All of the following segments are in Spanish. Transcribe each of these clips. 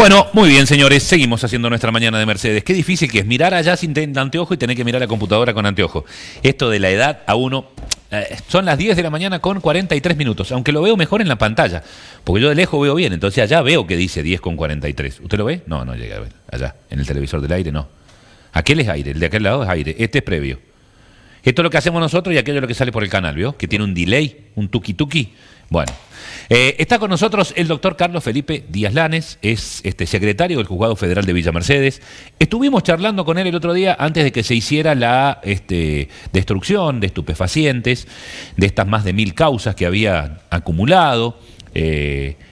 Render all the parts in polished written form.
Bueno, muy bien, señores, seguimos haciendo nuestra mañana de Mercedes. Qué difícil que es mirar allá sin anteojo y tener que mirar la computadora con anteojo. Esto de la edad a uno... son las 10 de la mañana con 43 minutos, aunque lo veo mejor en la pantalla, porque yo de lejos veo bien, entonces allá veo que dice 10 con 43. ¿Usted lo ve? No, no llega a ver. Allá, en el televisor del aire, no. Aquel es aire, el de aquel lado es aire, este es previo. Esto es lo que hacemos nosotros y aquello es lo que sale por el canal, ¿vio? Que tiene un delay, un tuki-tuki. Bueno, está con nosotros el doctor Carlos Felipe Díaz Lanes, es secretario del Juzgado Federal de Villa Mercedes. Estuvimos charlando con él el otro día antes de que se hiciera la destrucción de estupefacientes, de estas más de 1000 causas que había acumulado.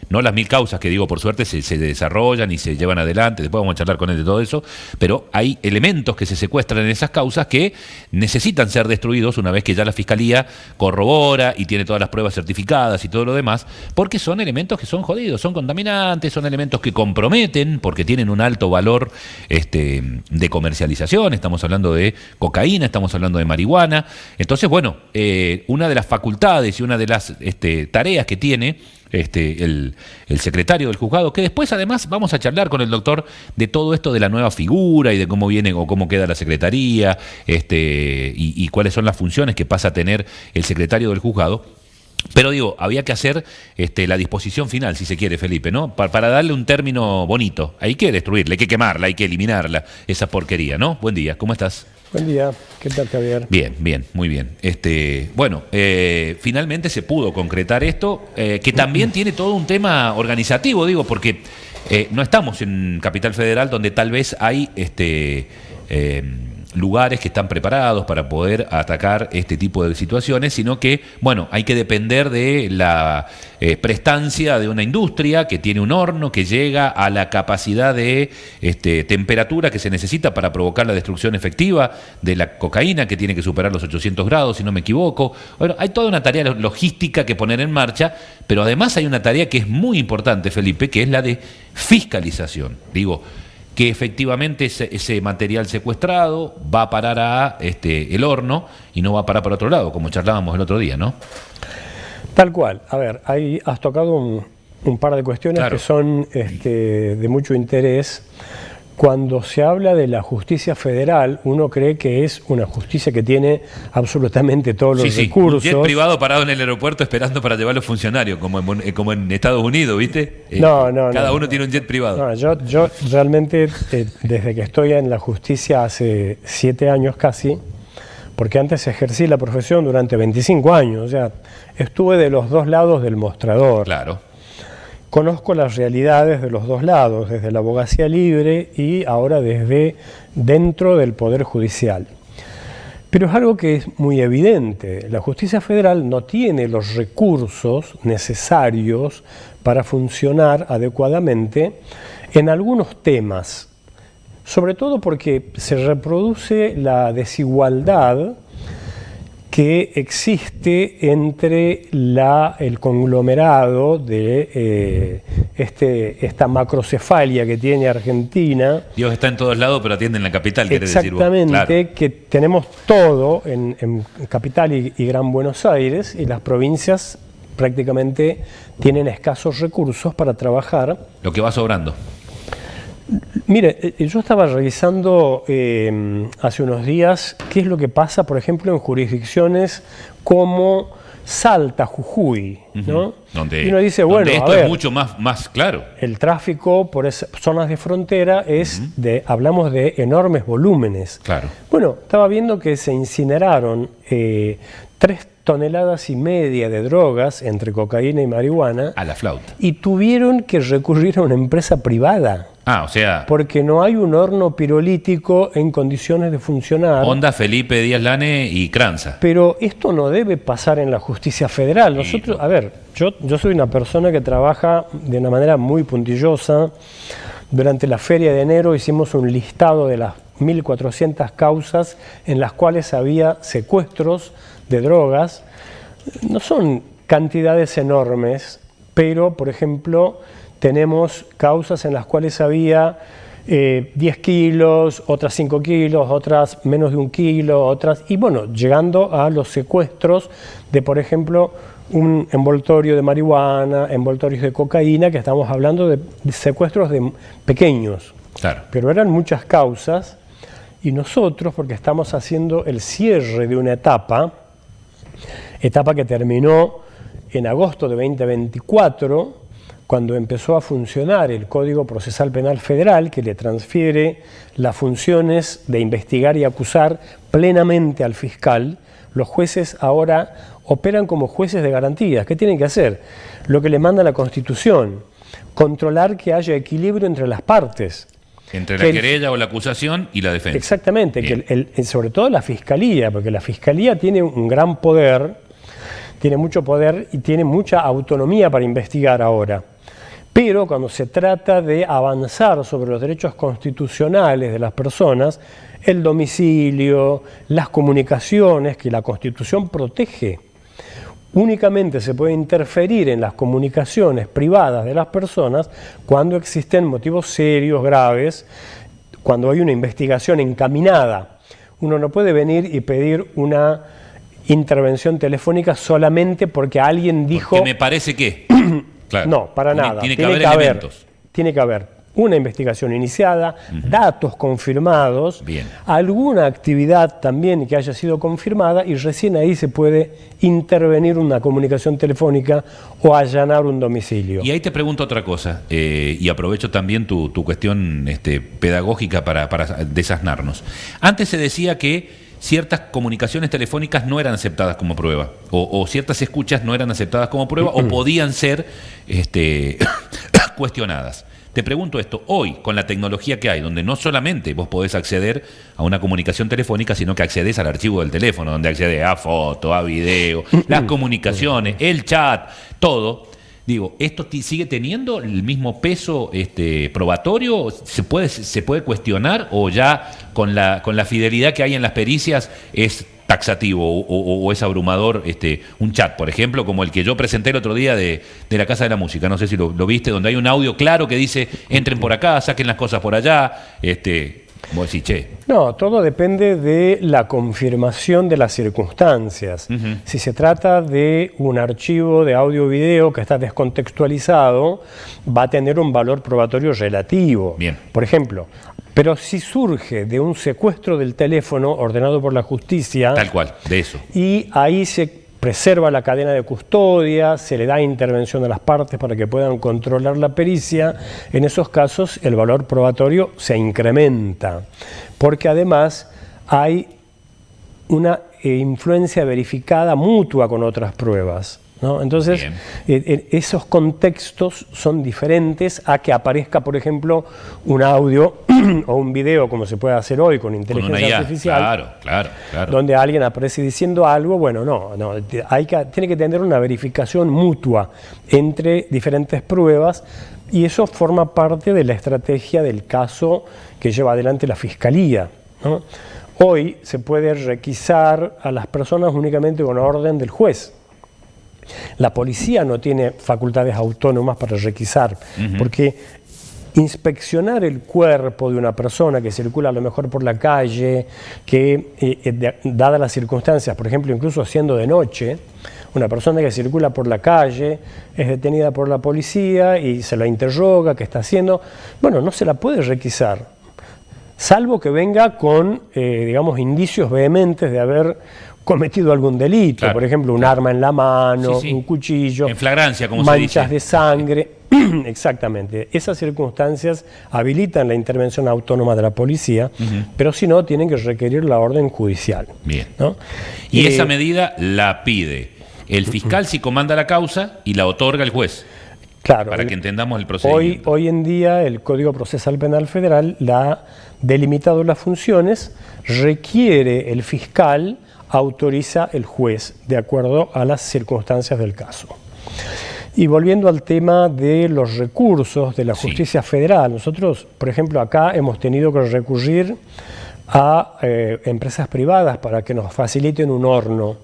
No las 1000 causas que digo por suerte se desarrollan y se llevan adelante, después vamos a charlar con él de todo eso, pero hay elementos que se secuestran en esas causas que necesitan ser destruidos una vez que ya la Fiscalía corrobora y tiene todas las pruebas certificadas y todo lo demás, porque son elementos que son jodidos, son contaminantes, son elementos que comprometen porque tienen un alto valor de comercialización, estamos hablando de cocaína, estamos hablando de marihuana. Entonces, bueno, una de las facultades y una de las tareas que tiene el secretario del juzgado, que después además vamos a charlar con el doctor de todo esto de la nueva figura y de cómo viene o cómo queda la secretaría, y cuáles son las funciones que pasa a tener el secretario del juzgado. Pero digo, había que hacer la disposición final, si se quiere, Felipe, ¿no? Para darle un término bonito. Hay que destruirla, hay que quemarla, hay que eliminarla, esa porquería, ¿no? Buen día, ¿cómo estás? Buen día, ¿qué tal, Javier? Bien, bien, muy bien. Bueno, finalmente se pudo concretar esto, que también tiene todo un tema organizativo, digo, porque no estamos en Capital Federal donde tal vez hay lugares que están preparados para poder atacar este tipo de situaciones, sino que, bueno, hay que depender de la prestancia de una industria que tiene un horno que llega a la capacidad de temperatura que se necesita para provocar la destrucción efectiva de la cocaína, que tiene que superar los 800 grados, si no me equivoco. Bueno, hay toda una tarea logística que poner en marcha, pero además hay una tarea que es muy importante, Felipe, que es la de fiscalización. Digo, que efectivamente ese material secuestrado va a parar a el horno y no va a parar para otro lado, como charlábamos el otro día, ¿no? Tal cual. A ver, ahí has tocado un par de cuestiones, claro, que son de mucho interés. Cuando se habla de la justicia federal, uno cree que es una justicia que tiene absolutamente todos los recursos. Un jet privado parado en el aeropuerto esperando para llevar los funcionarios, como en Estados Unidos, ¿viste? Cada uno tiene un jet privado. No, yo realmente, desde que estoy en la justicia hace 7 años casi, porque antes ejercí la profesión durante 25 años, o sea, estuve de los dos lados del mostrador. Claro. Conozco las realidades de los dos lados, desde la abogacía libre y ahora desde dentro del Poder Judicial. Pero es algo que es muy evidente. La justicia federal no tiene los recursos necesarios para funcionar adecuadamente en algunos temas, sobre todo porque se reproduce la desigualdad que existe entre el conglomerado de esta macrocefalia que tiene Argentina. Dios está en todos lados, pero atiende en la capital, quiere decir vos. Exactamente, claro. Que tenemos todo en Capital y Gran Buenos Aires, y las provincias prácticamente tienen escasos recursos para trabajar. Lo que va sobrando. Mire, yo estaba revisando hace unos días qué es lo que pasa, por ejemplo, en jurisdicciones como Salta, Jujuy, ¿no? Donde, y uno dice, bueno, esto es mucho más claro. El tráfico por esas zonas de frontera es hablamos de enormes volúmenes. Claro. Bueno, estaba viendo que se incineraron 3,5 toneladas de drogas entre cocaína y marihuana. A la flauta. Y tuvieron que recurrir a una empresa privada. Ah, o sea... Porque no hay un horno pirolítico en condiciones de funcionar. Onda Felipe Díaz Lanes y Cranza. Pero esto no debe pasar en la justicia federal. Nosotros, a ver, yo soy una persona que trabaja de una manera muy puntillosa. Durante la feria de enero hicimos un listado de las 1.400 causas en las cuales había secuestros de drogas. No son cantidades enormes, pero, por ejemplo, tenemos causas en las cuales había 10 kilos, otras 5 kilos, otras menos de 1 kilo, otras... Y bueno, llegando a los secuestros de, por ejemplo, un envoltorio de marihuana, envoltorios de cocaína, que estamos hablando de secuestros de pequeños. Claro. Pero eran muchas causas y nosotros, porque estamos haciendo el cierre de una etapa que terminó en agosto de 2024, cuando empezó a funcionar el Código Procesal Penal Federal, que le transfiere las funciones de investigar y acusar plenamente al fiscal. Los jueces ahora operan como jueces de garantías. ¿Qué tienen que hacer? Lo que le manda la Constitución, controlar que haya equilibrio entre las partes. Entre la querella o la acusación y la defensa. Exactamente, que sobre todo la Fiscalía, porque la Fiscalía tiene un gran poder, tiene mucho poder y tiene mucha autonomía para investigar ahora. Pero cuando se trata de avanzar sobre los derechos constitucionales de las personas, el domicilio, las comunicaciones que la Constitución protege, únicamente se puede interferir en las comunicaciones privadas de las personas cuando existen motivos serios, graves, cuando hay una investigación encaminada. Uno no puede venir y pedir una intervención telefónica solamente porque alguien dijo... Porque me parece que... Claro. No, para nada. Tiene que haber elementos. Tiene que haber una investigación iniciada, datos confirmados, Bien. Alguna actividad también que haya sido confirmada y recién ahí se puede intervenir una comunicación telefónica o allanar un domicilio. Y ahí te pregunto otra cosa, y aprovecho también tu cuestión pedagógica para desasnarnos. Antes se decía que ciertas comunicaciones telefónicas no eran aceptadas como prueba, o ciertas escuchas no eran aceptadas como prueba, o podían ser cuestionadas. Te pregunto esto, hoy, con la tecnología que hay, donde no solamente vos podés acceder a una comunicación telefónica, sino que accedes al archivo del teléfono, donde accedes a foto, a video, las comunicaciones, el chat, todo. Digo, ¿esto sigue teniendo el mismo peso probatorio? ¿Se puede cuestionar o ya con la fidelidad que hay en las pericias es taxativo o es abrumador un chat, por ejemplo, como el que yo presenté el otro día de la Casa de la Música? No sé si lo viste, donde hay un audio claro que dice entren por acá, saquen las cosas por allá. Vos decís, che. No, todo depende de la confirmación de las circunstancias. Si se trata de un archivo de audio o video que está descontextualizado, va a tener un valor probatorio relativo. Bien. Por ejemplo, pero si surge de un secuestro del teléfono ordenado por la justicia... Tal cual, de eso. Y ahí se preserva la cadena de custodia, se le da intervención a las partes para que puedan controlar la pericia. En esos casos el valor probatorio se incrementa, porque además hay una influencia verificada mutua con otras pruebas, ¿no? Entonces, esos contextos son diferentes a que aparezca, por ejemplo, un audio o un video, como se puede hacer hoy con inteligencia artificial, claro. donde alguien aparece diciendo algo. Bueno, no, tiene que tener una verificación mutua entre diferentes pruebas, y eso forma parte de la estrategia del caso que lleva adelante la Fiscalía, ¿no? Hoy se puede requisar a las personas únicamente con orden del juez. La policía no tiene facultades autónomas para requisar, porque inspeccionar el cuerpo de una persona que circula a lo mejor por la calle, que dadas las circunstancias, por ejemplo, incluso siendo de noche, una persona que circula por la calle es detenida por la policía y se la interroga, ¿qué está haciendo? Bueno, no se la puede requisar, salvo que venga con, digamos, indicios vehementes de haber cometido algún delito, claro, por ejemplo, un arma en la mano, un cuchillo, en flagrancia, como se dice, manchas de sangre. Exactamente. Esas circunstancias habilitan la intervención autónoma de la policía, pero si no, tienen que requerir la orden judicial. Bien. ¿No? Y esa medida la pide el fiscal si comanda la causa y la otorga el juez. Claro. Para que entendamos el procedimiento. Hoy en día el Código Procesal Penal Federal ha delimitado las funciones, requiere el fiscal, autoriza el juez, de acuerdo a las circunstancias del caso. Y volviendo al tema de los recursos de la justicia federal, nosotros, por ejemplo, acá hemos tenido que recurrir a empresas privadas para que nos faciliten un horno.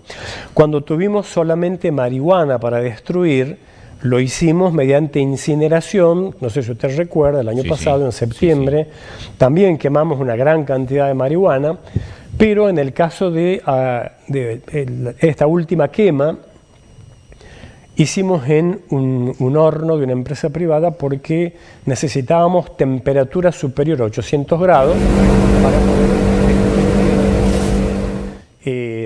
Cuando tuvimos solamente marihuana para destruir, lo hicimos mediante incineración. No sé si usted recuerda, el año pasado, en septiembre, también quemamos una gran cantidad de marihuana, pero en el caso de esta última quema, hicimos en un horno de una empresa privada porque necesitábamos temperatura superior a 800 grados para poder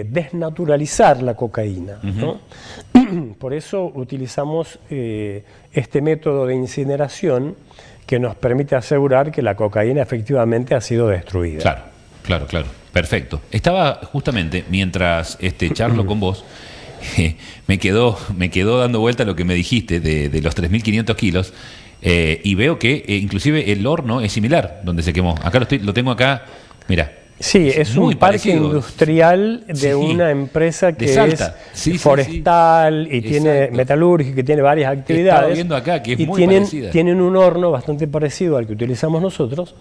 desnaturalizar la cocaína, ¿no? Por eso utilizamos este método de incineración que nos permite asegurar que la cocaína efectivamente ha sido destruida. Claro, claro, claro. Perfecto. Estaba justamente, mientras charlo con vos, me quedó dando vuelta lo que me dijiste de los 3.500 kilos y veo que inclusive el horno es similar donde se quemó. Acá lo tengo acá, mira. Sí, es un parque industrial de una empresa que es forestal y tiene metalúrgica, que tiene varias actividades. Estaba viendo acá que es y muy parecida. Tienen un horno bastante parecido al que utilizamos nosotros.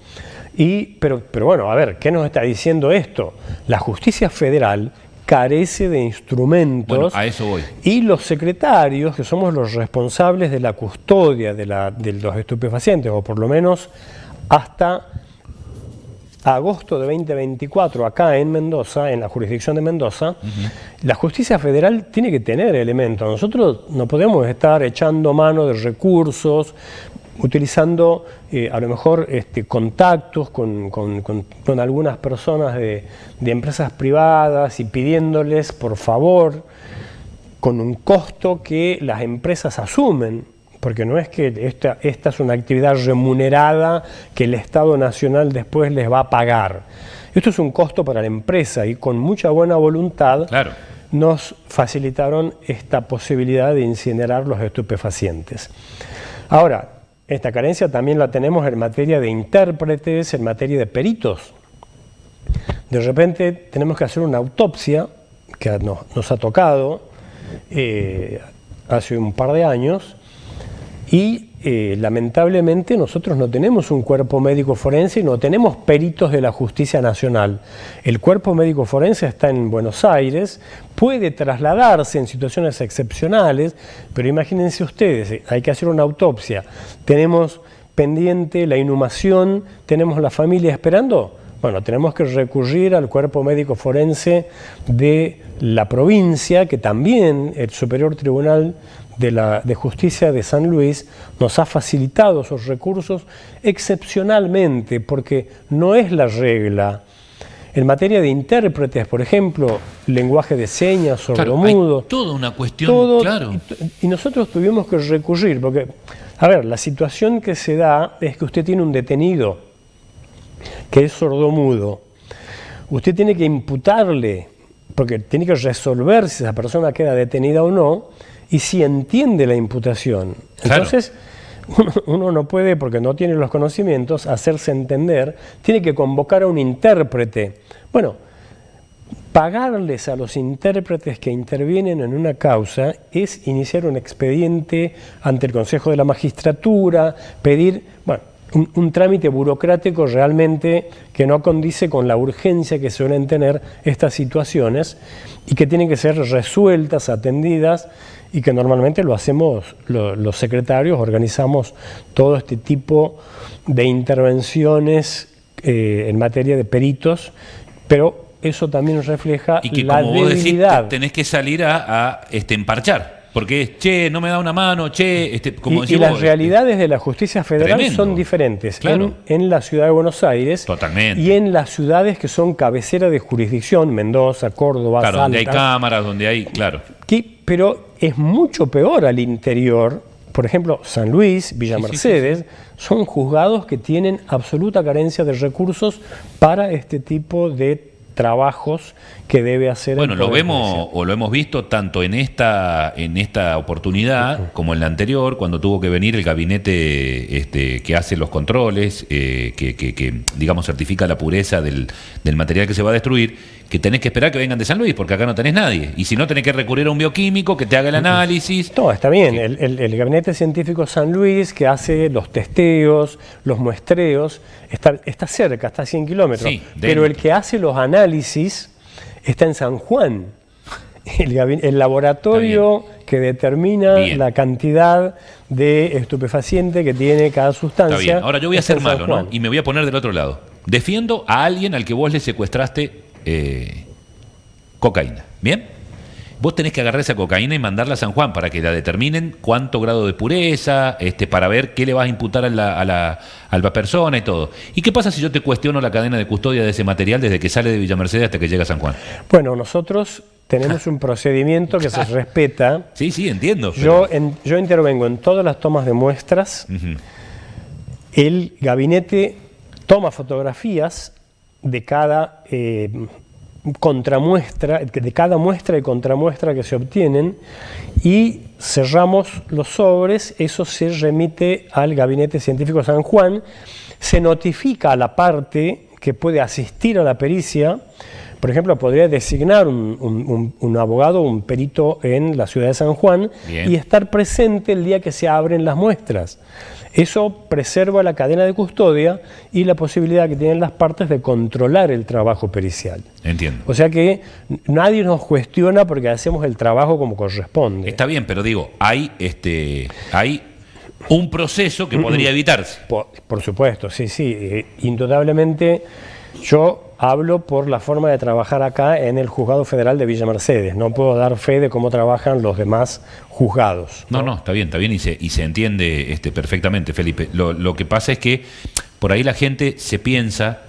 Pero bueno, a ver, ¿qué nos está diciendo esto? La justicia federal carece de instrumentos. Bueno, a eso voy. Y los secretarios, que somos los responsables de la custodia de los estupefacientes, o por lo menos hasta agosto de 2024, acá en Mendoza, en la jurisdicción de Mendoza, la justicia federal tiene que tener elementos. Nosotros no podemos estar echando mano de recursos, utilizando a lo mejor contactos con algunas personas de empresas privadas y pidiéndoles por favor con un costo que las empresas asumen, porque no es que esta es una actividad remunerada que el Estado Nacional después les va a pagar. Esto es un costo para la empresa y con mucha buena voluntad nos facilitaron esta posibilidad de incinerar los estupefacientes. Ahora, esta carencia también la tenemos en materia de intérpretes, en materia de peritos. De repente tenemos que hacer una autopsia, que nos ha tocado hace un par de años, y lamentablemente nosotros no tenemos un cuerpo médico forense y no tenemos peritos de la Justicia Nacional. El cuerpo médico forense está en Buenos Aires, puede trasladarse en situaciones excepcionales, pero imagínense ustedes, hay que hacer una autopsia, tenemos pendiente la inhumación, tenemos la familia esperando. Bueno, tenemos que recurrir al cuerpo médico forense de la provincia, que también el Superior Tribunal de Justicia de San Luis nos ha facilitado esos recursos excepcionalmente, porque no es la regla. En materia de intérpretes, por ejemplo, lenguaje de señas, sordomudo. Hay toda una cuestión, claro. Y nosotros tuvimos que recurrir, porque, a ver, la situación que se da es que usted tiene un detenido que es sordomudo. Usted tiene que imputarle, porque tiene que resolver si esa persona queda detenida o no, y si entiende la imputación. Entonces, uno no puede, porque no tiene los conocimientos, hacerse entender, tiene que convocar a un intérprete. Bueno, pagarles a los intérpretes que intervienen en una causa es iniciar un expediente ante el Consejo de la Magistratura, pedir, bueno, un trámite burocrático realmente que no condice con la urgencia que suelen tener estas situaciones y que tienen que ser resueltas, atendidas, y que normalmente lo hacemos los secretarios, organizamos todo este tipo de intervenciones en materia de peritos, pero eso también refleja y que, la como vos debilidad. Decís, tenés que salir a emparchar, porque es, che, no me da una mano, che, como y las realidades de la justicia federal tremendo. Son diferentes en la ciudad de Buenos Aires. Totalmente. Y en las ciudades que son cabecera de jurisdicción, Mendoza, Córdoba, Salta. Donde hay cámaras, donde hay, pero es mucho peor al interior. Por ejemplo, San Luis, Villa Mercedes, son juzgados que tienen absoluta carencia de recursos para este tipo de trabajos que debe hacer. Bueno, lo vemos o lo hemos visto tanto en esta oportunidad como en la anterior, cuando tuvo que venir el gabinete que hace los controles, que digamos certifica la pureza del material que se va a destruir, que tenés que esperar que vengan de San Luis, porque acá no tenés nadie. Y si no, tenés que recurrir a un bioquímico que te haga el análisis. No, está bien. El Gabinete Científico San Luis, que hace los testeos, los muestreos, está cerca, está a 100 kilómetros. Sí, pero el que hace los análisis está en San Juan. El laboratorio que determina la cantidad de estupefaciente que tiene cada sustancia. Está bien. Ahora yo voy a ser malo, ¿no? Y me voy a poner del otro lado. Defiendo a alguien al que vos le secuestraste cocaína, ¿bien? vos tenés que agarrar esa cocaína y mandarla a San Juan para que la determinen cuánto grado de pureza, para ver qué le vas a imputar a la persona y todo. ¿Y qué pasa si yo te cuestiono la cadena de custodia de ese material desde que sale de Villa Mercedes hasta que llega a San Juan? Bueno, nosotros tenemos un procedimiento que se respeta. Sí, entiendo. Yo intervengo en todas las tomas de muestras. El gabinete toma fotografías de cada contramuestra, de cada muestra y contramuestra que se obtienen, y cerramos los sobres. Eso se remite al Gabinete Científico San Juan, se notifica a la parte que puede asistir a la pericia. Por ejemplo, podría designar un abogado, un perito en la ciudad de San Juan. Bien. Y estar presente el día que se abren las muestras. Eso preserva la cadena de custodia y la posibilidad que tienen las partes de controlar el trabajo pericial. Entiendo. O sea que nadie nos cuestiona porque hacemos el trabajo como corresponde. Está bien, pero digo, hay un proceso que podría evitarse. Por supuesto, sí. Indudablemente yo hablo por la forma de trabajar acá en el Juzgado Federal de Villa Mercedes. No puedo dar fe de cómo trabajan los demás juzgados. No, está bien y se entiende perfectamente, Felipe. Lo que pasa es que por ahí la gente se piensa,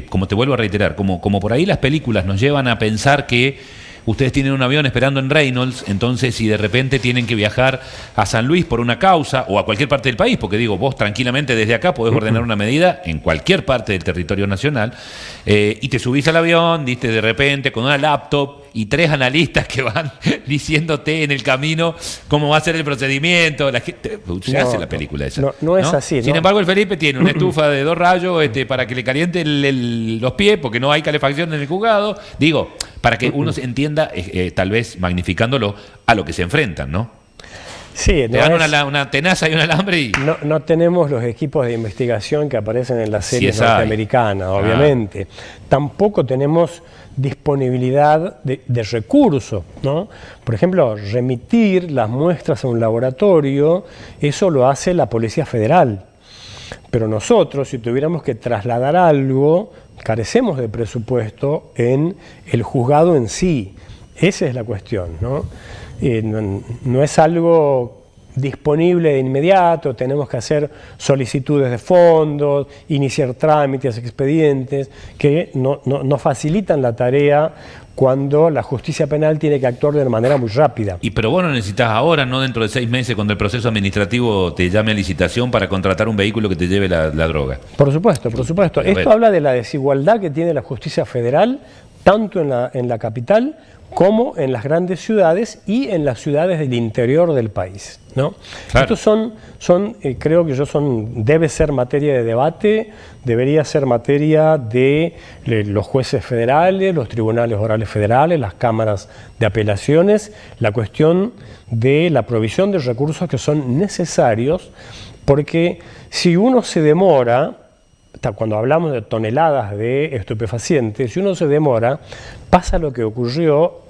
como te vuelvo a reiterar, como por ahí las películas nos llevan a pensar que ustedes tienen un avión esperando en Reynolds, entonces si de repente tienen que viajar a San Luis por una causa o a cualquier parte del país, porque digo, vos tranquilamente desde acá podés ordenar una medida en cualquier parte del territorio nacional, y te subís al avión, diste de repente con una laptop y 3 analistas que van diciéndote en el camino cómo va a ser el procedimiento. La gente, se hace la película esa. No es así. Sin embargo, el Felipe tiene una estufa de 2 rayos para que le caliente los pies, porque no hay calefacción en el juzgado. Digo, para que uno se entienda, tal vez magnificándolo, a lo que se enfrentan, ¿no? Sí, te dan una tenaza y un alambre y... No tenemos los equipos de investigación que aparecen en las series norteamericanas, obviamente. Tampoco tenemos disponibilidad de recursos, ¿no? Por ejemplo, remitir las muestras a un laboratorio, eso lo hace la Policía Federal. Pero nosotros, si tuviéramos que trasladar algo, carecemos de presupuesto en el juzgado en sí. Esa es la cuestión, ¿no? No es algo disponible de inmediato, tenemos que hacer solicitudes de fondos, iniciar trámites, expedientes, que no facilitan la tarea cuando la justicia penal tiene que actuar de manera muy rápida. Pero vos no necesitas ahora, no dentro de 6 meses, cuando el proceso administrativo te llame a licitación para contratar un vehículo que te lleve la droga. Por supuesto. Esto habla de la desigualdad que tiene la justicia federal, tanto en la capital como en las grandes ciudades y en las ciudades del interior del país, ¿no? Claro. Estos creo que debe ser materia de debate, debería ser materia de los jueces federales, los tribunales orales federales, las cámaras de apelaciones, la cuestión de la provisión de recursos que son necesarios, porque si uno se demora, cuando hablamos de toneladas de estupefacientes, si uno se demora, pasa lo que ocurrió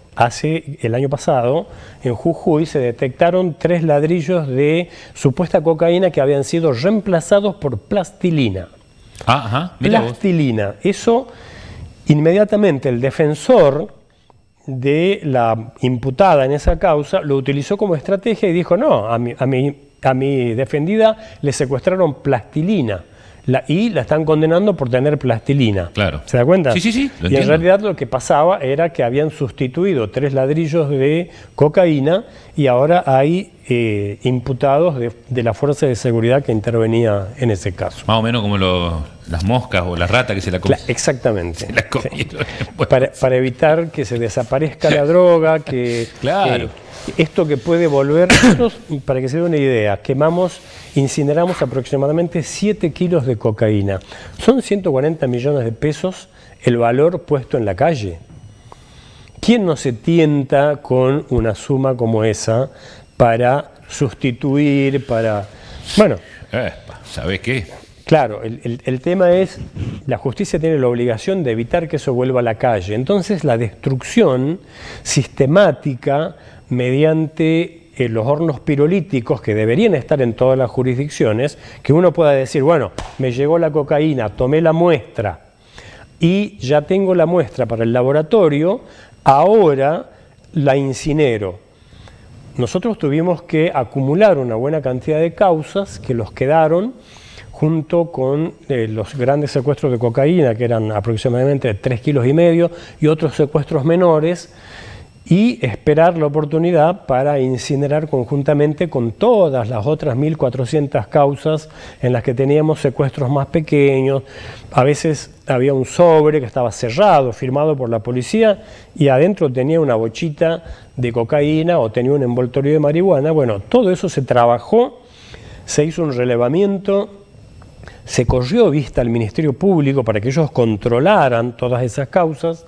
el año pasado. En Jujuy se detectaron 3 ladrillos de supuesta cocaína que habían sido reemplazados por plastilina. Plastilina. Eso, inmediatamente el defensor de la imputada en esa causa lo utilizó como estrategia y dijo, no, a mi defendida le secuestraron plastilina. Y la están condenando por tener plastilina. Claro. ¿Se da cuenta? Sí. Y en realidad lo que pasaba era que habían sustituido 3 ladrillos de cocaína y ahora hay imputados de la fuerza de seguridad que intervenía en ese caso. Más o menos como las moscas o las ratas que se la comieron. Exactamente. Se la comieron. Para evitar que se desaparezca la droga, claro. Esto que puede volver, nosotros, para que se dé una idea, incineramos aproximadamente 7 kilos de cocaína. Son 140 millones de pesos el valor puesto en la calle. ¿Quién no se tienta con una suma como esa para sustituir, Bueno. ¿Sabés qué? Claro, el tema es, la justicia tiene la obligación de evitar que eso vuelva a la calle. Entonces la destrucción sistemática mediante los hornos pirolíticos que deberían estar en todas las jurisdicciones, que uno pueda decir, bueno, me llegó la cocaína, tomé la muestra y ya tengo la muestra para el laboratorio, ahora la incinero. Nosotros tuvimos que acumular una buena cantidad de causas que los quedaron junto con los grandes secuestros de cocaína, que eran aproximadamente 3,5 kilos, y otros secuestros menores, y esperar la oportunidad para incinerar conjuntamente con todas las otras 1.400 causas en las que teníamos secuestros más pequeños. A veces había un sobre que estaba cerrado, firmado por la policía, y adentro tenía una bochita de cocaína o tenía un envoltorio de marihuana. Bueno, todo eso se trabajó, se hizo un relevamiento, se corrió vista al Ministerio Público para que ellos controlaran todas esas causas.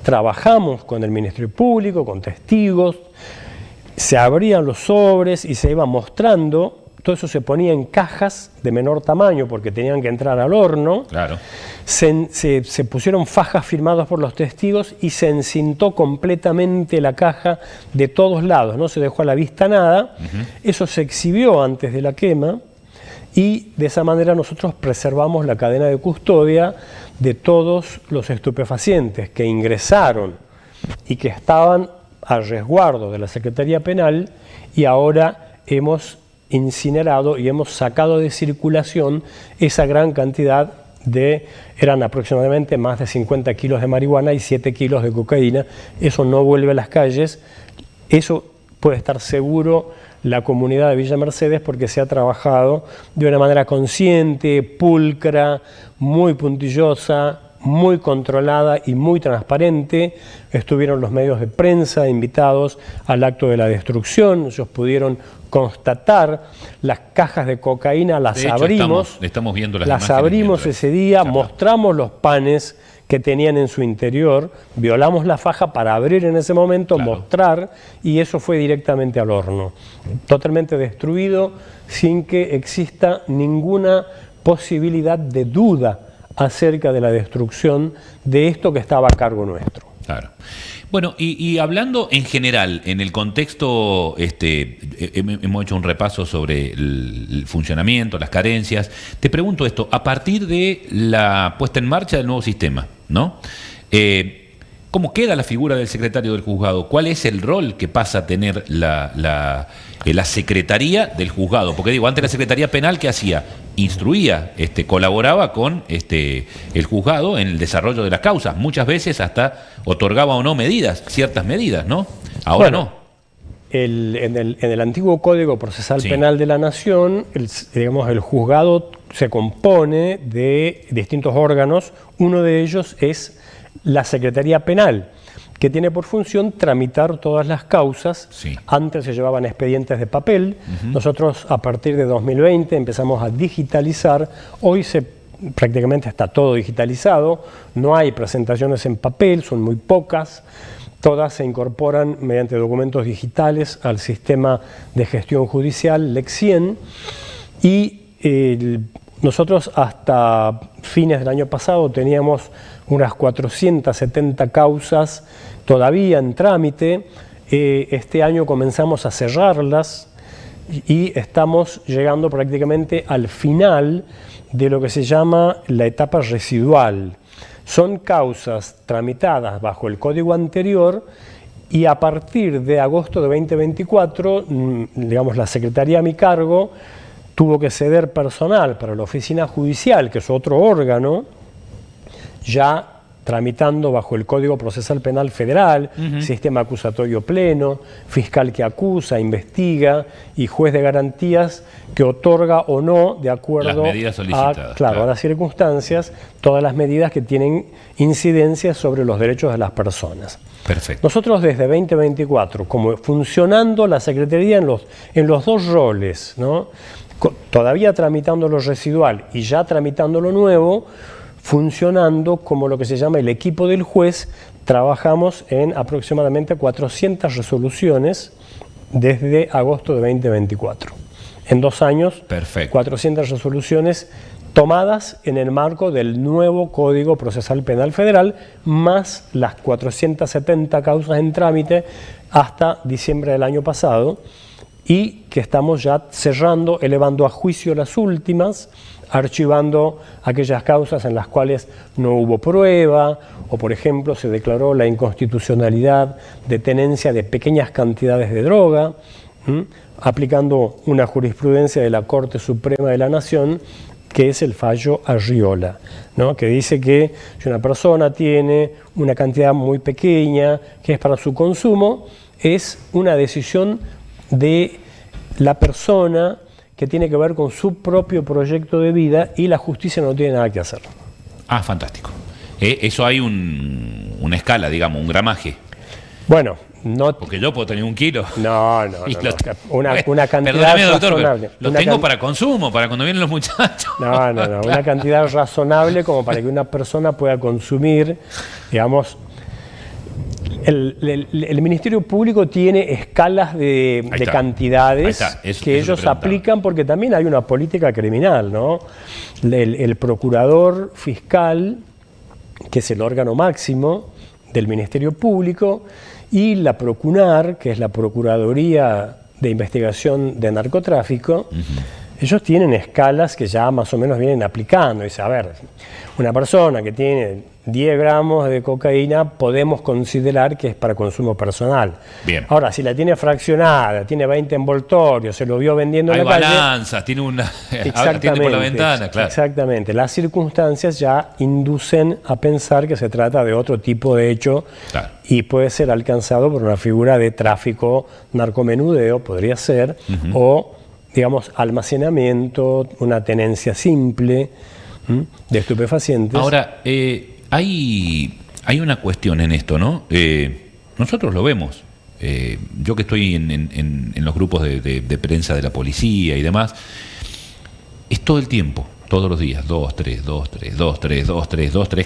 Trabajamos con el Ministerio Público, con testigos, se abrían los sobres y se iba mostrando, todo eso se ponía en cajas de menor tamaño porque tenían que entrar al horno. Claro. Se pusieron fajas firmadas por los testigos y se encintó completamente la caja de todos lados, no se dejó a la vista nada. Eso se exhibió antes de la quema y de esa manera nosotros preservamos la cadena de custodia de todos los estupefacientes que ingresaron y que estaban a resguardo de la Secretaría Penal, y ahora hemos incinerado y hemos sacado de circulación esa gran cantidad eran aproximadamente más de 50 kilos de marihuana y 7 kilos de cocaína. Eso no vuelve a las calles, eso puede estar seguro la comunidad de Villa Mercedes, porque se ha trabajado de una manera consciente, pulcra, muy puntillosa, muy controlada y muy transparente. Estuvieron los medios de prensa invitados al acto de la destrucción, ellos pudieron constatar las cajas de cocaína, las abrimos, estamos viendo las abrimos ese día, mostramos los panes que tenían en su interior, violamos la faja para abrir en ese momento, mostrar, y eso fue directamente al horno, totalmente destruido, sin que exista ninguna posibilidad de duda acerca de la destrucción de esto que estaba a cargo nuestro. Claro. Bueno, y hablando en general, en el contexto, hemos hecho un repaso sobre el funcionamiento, las carencias. Te pregunto esto, a partir de la puesta en marcha del nuevo sistema, ¿no? ¿Cómo queda la figura del secretario del juzgado? ¿Cuál es el rol que pasa a tener la secretaría del juzgado? Porque digo, antes la secretaría penal, ¿qué hacía? Instruía, colaboraba con el juzgado en el desarrollo de las causas. Muchas veces hasta otorgaba o no medidas, ciertas medidas, ¿no? Ahora bueno, no. En el antiguo Código Procesal Penal de la Nación, el juzgado se compone de distintos órganos. Uno de ellos es la Secretaría Penal, que tiene por función tramitar todas las causas. Antes se llevaban expedientes de papel. Nosotros a partir de 2020 empezamos a digitalizar. Hoy prácticamente está todo digitalizado, no hay presentaciones en papel, son muy pocas. Todas se incorporan mediante documentos digitales al sistema de gestión judicial LEC-100, y nosotros hasta fines del año pasado teníamos unas 470 causas todavía en trámite. Este año comenzamos a cerrarlas y estamos llegando prácticamente al final de lo que se llama la etapa residual. Son causas tramitadas bajo el código anterior, y a partir de agosto de 2024, digamos, la Secretaría a mi cargo tuvo que ceder personal para la oficina judicial, que es otro órgano, ya tramitando bajo el Código Procesal Penal Federal, sistema acusatorio pleno, fiscal que acusa, investiga, y juez de garantías que otorga o no, de acuerdo a las circunstancias, todas las medidas que tienen incidencia sobre los derechos de las personas. Perfecto. Nosotros desde 2024, como funcionando la Secretaría en los dos roles, ¿no? Todavía tramitando lo residual y ya tramitando lo nuevo, funcionando como lo que se llama el equipo del juez, trabajamos en aproximadamente 400 resoluciones desde agosto de 2024. En 2 años, 400 resoluciones tomadas en el marco del nuevo Código Procesal Penal Federal, más las 470 causas en trámite hasta diciembre del año pasado, y que estamos ya cerrando, elevando a juicio las últimas, archivando aquellas causas en las cuales no hubo prueba, o por ejemplo se declaró la inconstitucionalidad de tenencia de pequeñas cantidades de droga, aplicando una jurisprudencia de la Corte Suprema de la Nación, que es el fallo Arriola, ¿no? Que dice que si una persona tiene una cantidad muy pequeña que es para su consumo, es una decisión de la persona que tiene que ver con su propio proyecto de vida y la justicia no tiene nada que hacer. Ah, fantástico. Eso hay una escala, digamos, un gramaje. Bueno, no... Porque yo puedo tener 1 kilo. No. Una cantidad perdóneme, doctor, razonable. lo tengo para consumo, para cuando vienen los muchachos. No. Una cantidad razonable como para que una persona pueda consumir, digamos... El Ministerio Público tiene escalas de cantidades que ellos aplican porque también hay una política criminal, ¿no? El procurador fiscal, que es el órgano máximo del Ministerio Público, y la Procunar, que es la Procuraduría de Investigación de Narcotráfico, ellos tienen escalas que ya más o menos vienen aplicando. Dice, a ver, una persona que tiene 10 gramos de cocaína podemos considerar que es para consumo personal. Bien. Ahora, si la tiene fraccionada, tiene 20 envoltorios, se lo vio vendiendo en la calle... Hay balanzas, tiene una... atiende por la ventana, claro. Exactamente. Las circunstancias ya inducen a pensar que se trata de otro tipo de hecho, claro, y puede ser alcanzado por una figura de tráfico, narcomenudeo, podría ser, o... digamos, almacenamiento, una tenencia simple de estupefacientes. Ahora, hay una cuestión en esto, ¿no? Nosotros lo vemos. Yo que estoy en los grupos de prensa de la policía y demás, es todo el tiempo, todos los días, 2, 3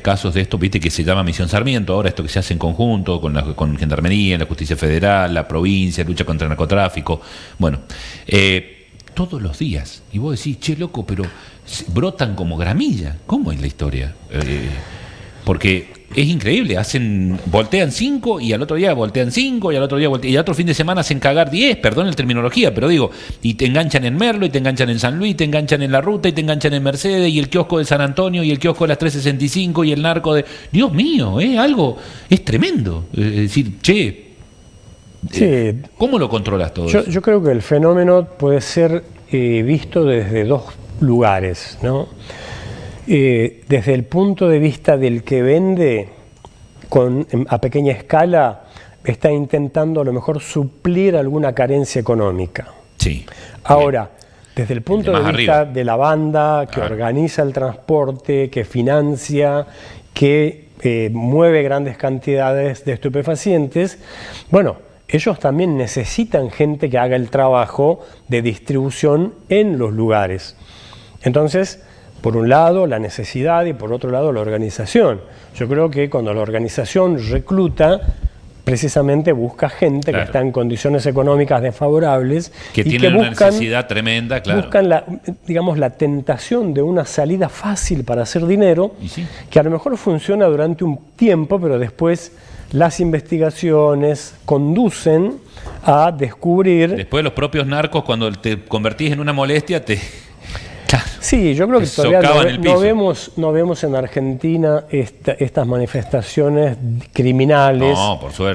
casos de esto, viste, que se llama Misión Sarmiento, ahora esto que se hace en conjunto con Gendarmería, la Justicia Federal, la provincia, lucha contra el narcotráfico, bueno... todos los días. Y vos decís, che, loco, pero brotan como gramilla. ¿Cómo es la historia? Porque es increíble. Voltean 5 y al otro día voltean 5 y al otro día voltean, y al otro fin de semana hacen cagar 10, perdón la terminología, pero digo, y te enganchan en Merlo, y te enganchan en San Luis, te enganchan en La Ruta, y te enganchan en Mercedes, y el kiosco de San Antonio, y el kiosco de las 365, y el narco de... Dios mío, algo es tremendo. Es decir, che... Sí. ¿Cómo lo controlas todo eso? Yo creo que el fenómeno puede ser visto desde dos lugares, ¿no? Desde el punto de vista del que vende a pequeña escala, está intentando a lo mejor suplir alguna carencia económica. Sí. Ahora, desde el punto de vista de la banda que claro, organiza el transporte, que financia, que mueve grandes cantidades de estupefacientes, bueno, ellos también necesitan gente que haga el trabajo de distribución en los lugares. Entonces, por un lado la necesidad y por otro lado la organización. Yo creo que cuando la organización recluta, precisamente busca gente, claro, que está en condiciones económicas desfavorables que tienen una necesidad tremenda, claro, buscan la tentación de una salida fácil para hacer dinero, sí, que a lo mejor funciona durante un tiempo, pero después las investigaciones conducen a descubrir... Después los propios narcos, cuando te convertís en una molestia, te... Sí, yo creo que todavía no vemos en Argentina estas manifestaciones criminales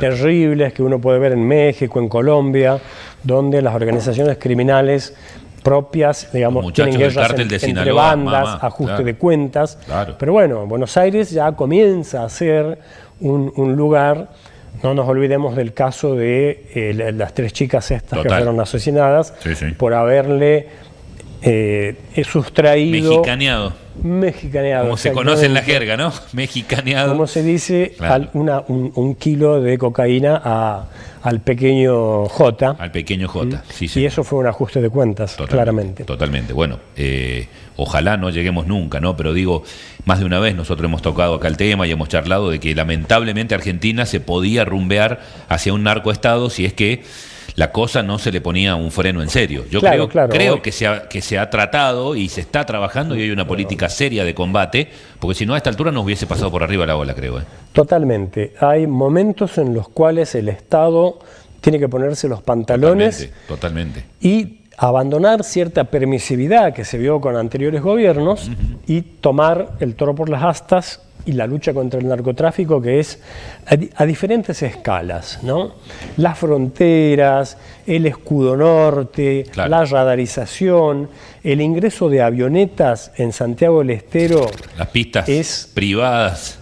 terribles que uno puede ver en México, en Colombia, donde las organizaciones criminales propias, digamos, tienen guerras entre bandas, ajuste de cuentas. Claro. Pero bueno, Buenos Aires ya comienza a ser un lugar, no nos olvidemos del caso de las 3 chicas estas que fueron asesinadas por haberle sustraído... Mexicaneado. Como se conoce en la jerga, ¿no? Mexicaneado. Como se dice, claro, un kilo de cocaína al pequeño J. Al pequeño J, sí. Y eso fue un ajuste de cuentas, claramente. Totalmente. Bueno, ojalá no lleguemos nunca, ¿no? Pero digo, más de una vez nosotros hemos tocado acá el tema y hemos charlado de que lamentablemente Argentina se podía rumbear hacia un narcoestado si es que la cosa no se le ponía un freno en serio. Yo creo que se ha tratado y se está trabajando y hay una política seria de combate, porque si no a esta altura nos hubiese pasado por arriba la ola, creo. Totalmente. Hay momentos en los cuales el Estado tiene que ponerse los pantalones totalmente. y abandonar cierta permisividad que se vio con anteriores gobiernos y tomar el toro por las astas y la lucha contra el narcotráfico, que es a diferentes escalas, ¿no? Las fronteras, el escudo norte, claro, la radarización, el ingreso de avionetas en Santiago del Estero. Las pistas privadas.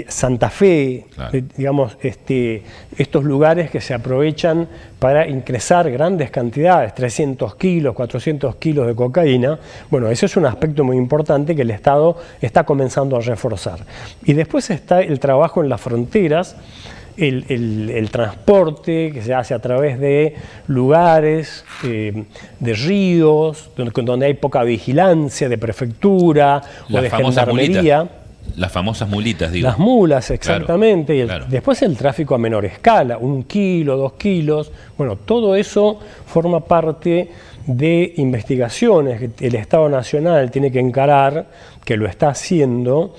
Santa Fe, claro, digamos, estos lugares que se aprovechan para ingresar grandes cantidades, 300 kilos, 400 kilos de cocaína. Bueno, ese es un aspecto muy importante que el Estado está comenzando a reforzar. Y después está el trabajo en las fronteras, el transporte que se hace a través de lugares, de ríos, donde hay poca vigilancia de prefectura o de gendarmería. Las famosas mulitas, digo. Las mulas, exactamente. Claro, después el tráfico a menor escala, 1 kilo, 2 kilos. Bueno, todo eso forma parte de investigaciones que el Estado Nacional tiene que encarar, que lo está haciendo,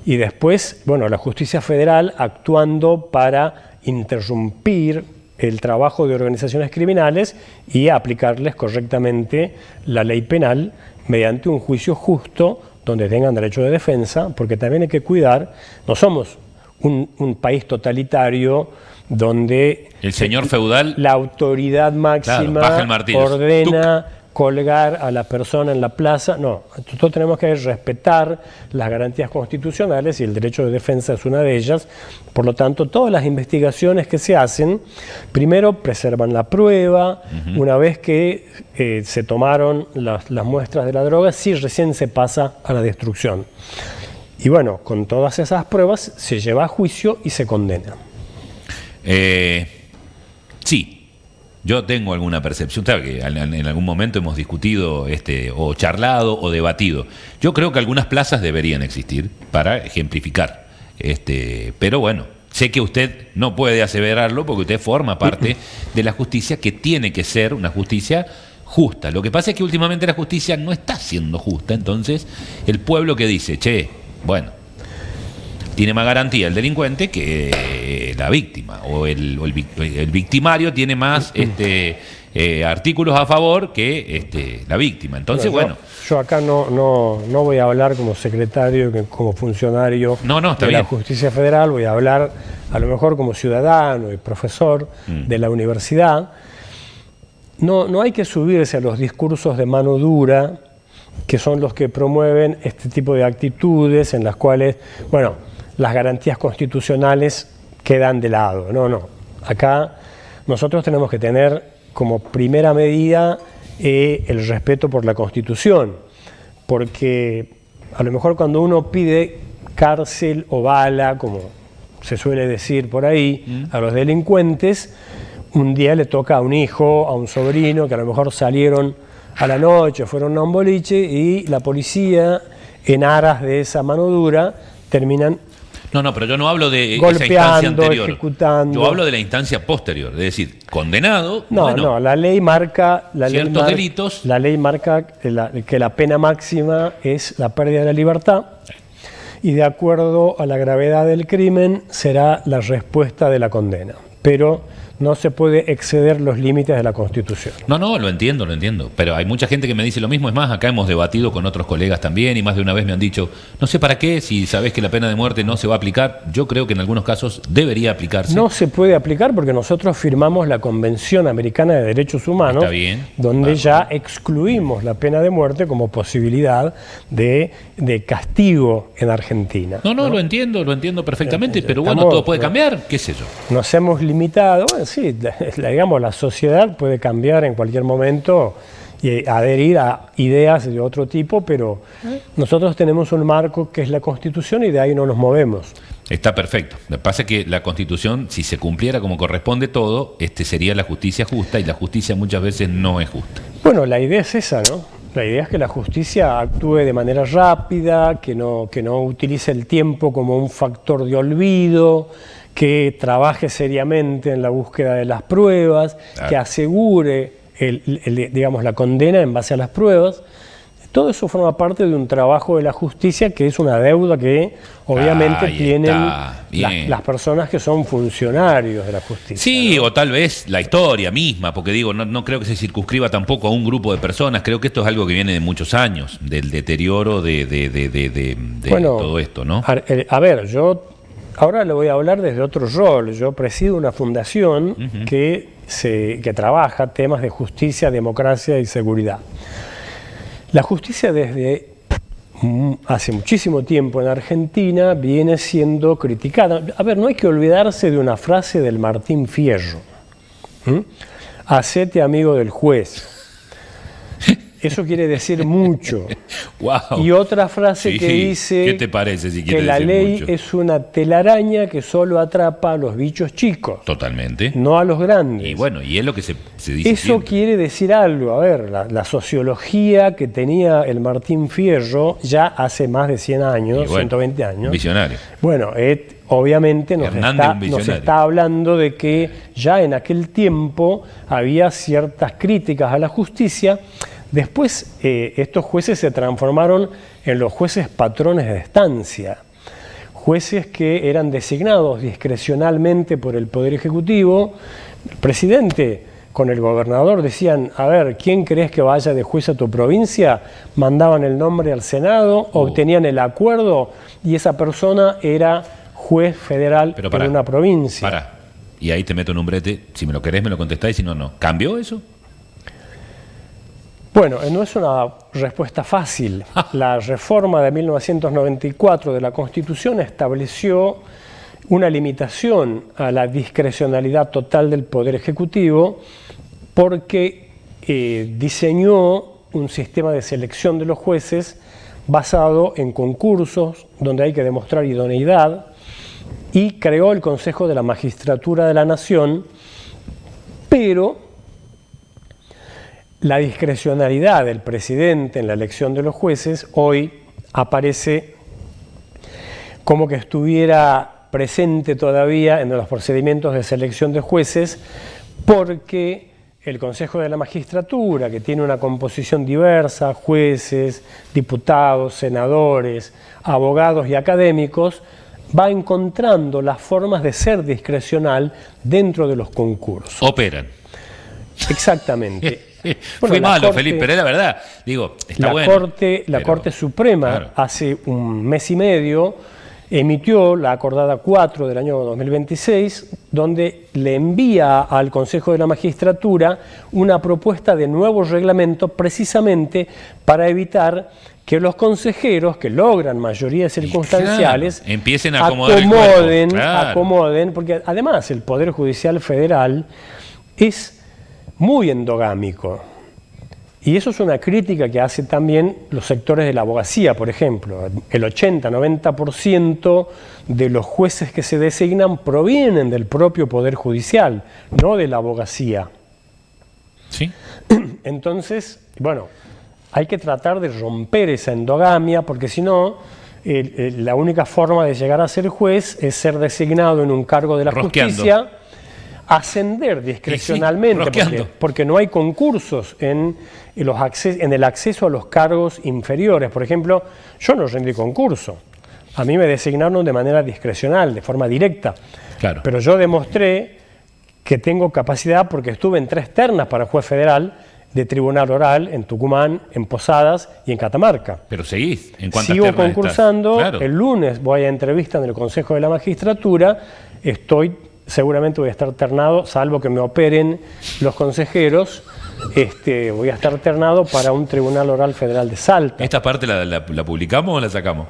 y después, bueno, la justicia federal actuando para interrumpir el trabajo de organizaciones criminales y aplicarles correctamente la ley penal mediante un juicio justo donde tengan derecho de defensa, porque también hay que cuidar, no somos un país totalitario donde el señor feudal, la autoridad máxima, claro, ordena colgar a la persona en la plaza. No, nosotros tenemos que respetar las garantías constitucionales y el derecho de defensa es una de ellas. Por lo tanto, todas las investigaciones que se hacen, primero preservan la prueba, una vez que se tomaron las muestras de la droga, sí recién se pasa a la destrucción. Y bueno, con todas esas pruebas se lleva a juicio y se condena. Sí. Yo tengo alguna percepción, claro que en algún momento hemos discutido o charlado o debatido. Yo creo que algunas plazas deberían existir para ejemplificar. Pero bueno, sé que usted no puede aseverarlo porque usted forma parte de la justicia que tiene que ser una justicia justa. Lo que pasa es que últimamente la justicia no está siendo justa, entonces el pueblo que dice, che, bueno, tiene más garantía el delincuente que la víctima, o el victimario tiene más artículos a favor que la víctima. Entonces, bueno. Yo acá no voy a hablar como secretario, como funcionario de la Justicia Federal, voy a hablar a lo mejor como ciudadano y profesor de la universidad. No hay que subirse a los discursos de mano dura, que son los que promueven este tipo de actitudes en las cuales, bueno, las garantías constitucionales quedan de lado. No. Acá nosotros tenemos que tener como primera medida el respeto por la Constitución, porque a lo mejor cuando uno pide cárcel o bala, como se suele decir por ahí, a los delincuentes, un día le toca a un hijo, a un sobrino, que a lo mejor salieron a la noche, fueron a un boliche y la policía, en aras de esa mano dura, terminan No, pero yo no hablo de golpeando, esa instancia anterior. Ejecutando. Yo hablo de la instancia posterior, es decir, condenado. No, la ley marca ciertos delitos. La ley marca que la pena máxima es la pérdida de la libertad y de acuerdo a la gravedad del crimen será la respuesta de la condena. Pero no se puede exceder los límites de la Constitución. No, lo entiendo. Pero hay mucha gente que me dice lo mismo. Es más, acá hemos debatido con otros colegas también y más de una vez me han dicho, no sé para qué, si sabés que la pena de muerte no se va a aplicar. Yo creo que en algunos casos debería aplicarse. No se puede aplicar porque nosotros firmamos la Convención Americana de Derechos Humanos, está bien, donde ya excluimos la pena de muerte como posibilidad de castigo en Argentina. No, lo entiendo perfectamente, pero bueno, todo puede cambiar, qué sé yo. Nos hemos limitado, sí, digamos, la sociedad puede cambiar en cualquier momento y adherir a ideas de otro tipo, pero nosotros tenemos un marco que es la Constitución y de ahí no nos movemos. Está perfecto. Lo que pasa es que la Constitución, si se cumpliera como corresponde todo, sería la justicia justa y la justicia muchas veces no es justa. Bueno, la idea es esa, ¿no? La idea es que la justicia actúe de manera rápida, que no utilice el tiempo como un factor de olvido, que trabaje seriamente en la búsqueda de las pruebas, claro, que asegure digamos, la condena en base a las pruebas. todo eso forma parte de un trabajo de la justicia que es una deuda que obviamente tienen las personas que son funcionarios de la justicia. Sí, ¿no? o tal vez la historia misma, porque digo, no creo que se circunscriba tampoco a un grupo de personas, creo que esto es algo que viene de muchos años, del deterioro de todo esto, ¿no? A ver, yo ahora le voy a hablar desde otro rol. Yo presido una fundación que trabaja temas de justicia, democracia y seguridad. La justicia desde hace muchísimo tiempo en Argentina viene siendo criticada. A ver, no hay que olvidarse de una frase del Martín Fierro. Hacete amigo del juez. Eso quiere decir mucho. Wow. Y otra frase que dice ¿qué te parece si quiere que la decir ley mucho? es una telaraña que solo atrapa a los bichos chicos. Totalmente. No a los grandes. Y bueno, y es lo que se dice Eso siempre. quiere decir algo. A ver, la sociología que tenía el Martín Fierro ya hace más de 100 años, Y bueno, 120 años. Visionario. Bueno, obviamente nos está hablando de que ya en aquel tiempo había ciertas críticas a la justicia. Después estos jueces se transformaron en los jueces patrones de estancia, jueces que eran designados discrecionalmente por el Poder Ejecutivo. El presidente con el gobernador decían, a ver, ¿quién crees que vaya de juez a tu provincia? Mandaban el nombre al Senado, obtenían el acuerdo y esa persona era juez federal en una provincia. Y ahí te meto en un brete, si me lo querés me lo contestáis, si no, no. ¿Cambió eso? Bueno, no es una respuesta fácil. La reforma de 1994 de la Constitución estableció una limitación a la discrecionalidad total del Poder Ejecutivo porque diseñó un sistema de selección de los jueces basado en concursos donde hay que demostrar idoneidad y creó el Consejo de la Magistratura de la Nación, pero la discrecionalidad del presidente en la elección de los jueces hoy aparece como que estuviera presente todavía en los procedimientos de selección de jueces porque el Consejo de la Magistratura, que tiene una composición diversa, jueces, diputados, senadores, abogados y académicos, va encontrando las formas de ser discrecional dentro de los concursos. Operan. Exactamente. Bueno, fue malo, Felipe, pero es la verdad. Digo, está bueno. La Corte Suprema, hace un mes y medio, emitió la acordada 4 del año 2026, donde le envía al Consejo de la Magistratura una propuesta de nuevo reglamento precisamente para evitar que los consejeros que logran mayorías circunstanciales empiecen a acomodar acomoden, porque además el Poder Judicial Federal es muy endogámico. Y eso es una crítica que hacen también los sectores de la abogacía, por ejemplo. El 80-90% de los jueces que se designan provienen del propio Poder Judicial, no de la abogacía. ¿Sí? Entonces, bueno, hay que tratar de romper esa endogamia, porque si no, la única forma de llegar a ser juez es ser designado en un cargo de la justicia, ascender discrecionalmente, porque no hay concursos en el acceso a los cargos inferiores. Por ejemplo, yo no rendí concurso. A mí me designaron de manera discrecional, de forma directa. Claro. Pero yo demostré que tengo capacidad porque estuve en 3 ternas para juez federal de tribunal oral en Tucumán, en Posadas y en Catamarca. Pero seguís. ¿En cuántas Sigo ternas concursando. estás? Claro. El lunes voy a entrevista en el Consejo de la Magistratura. Seguramente voy a estar ternado, salvo que me operen los consejeros. Voy a estar ternado para un tribunal oral federal de Salta. ¿Esta parte la publicamos o la sacamos?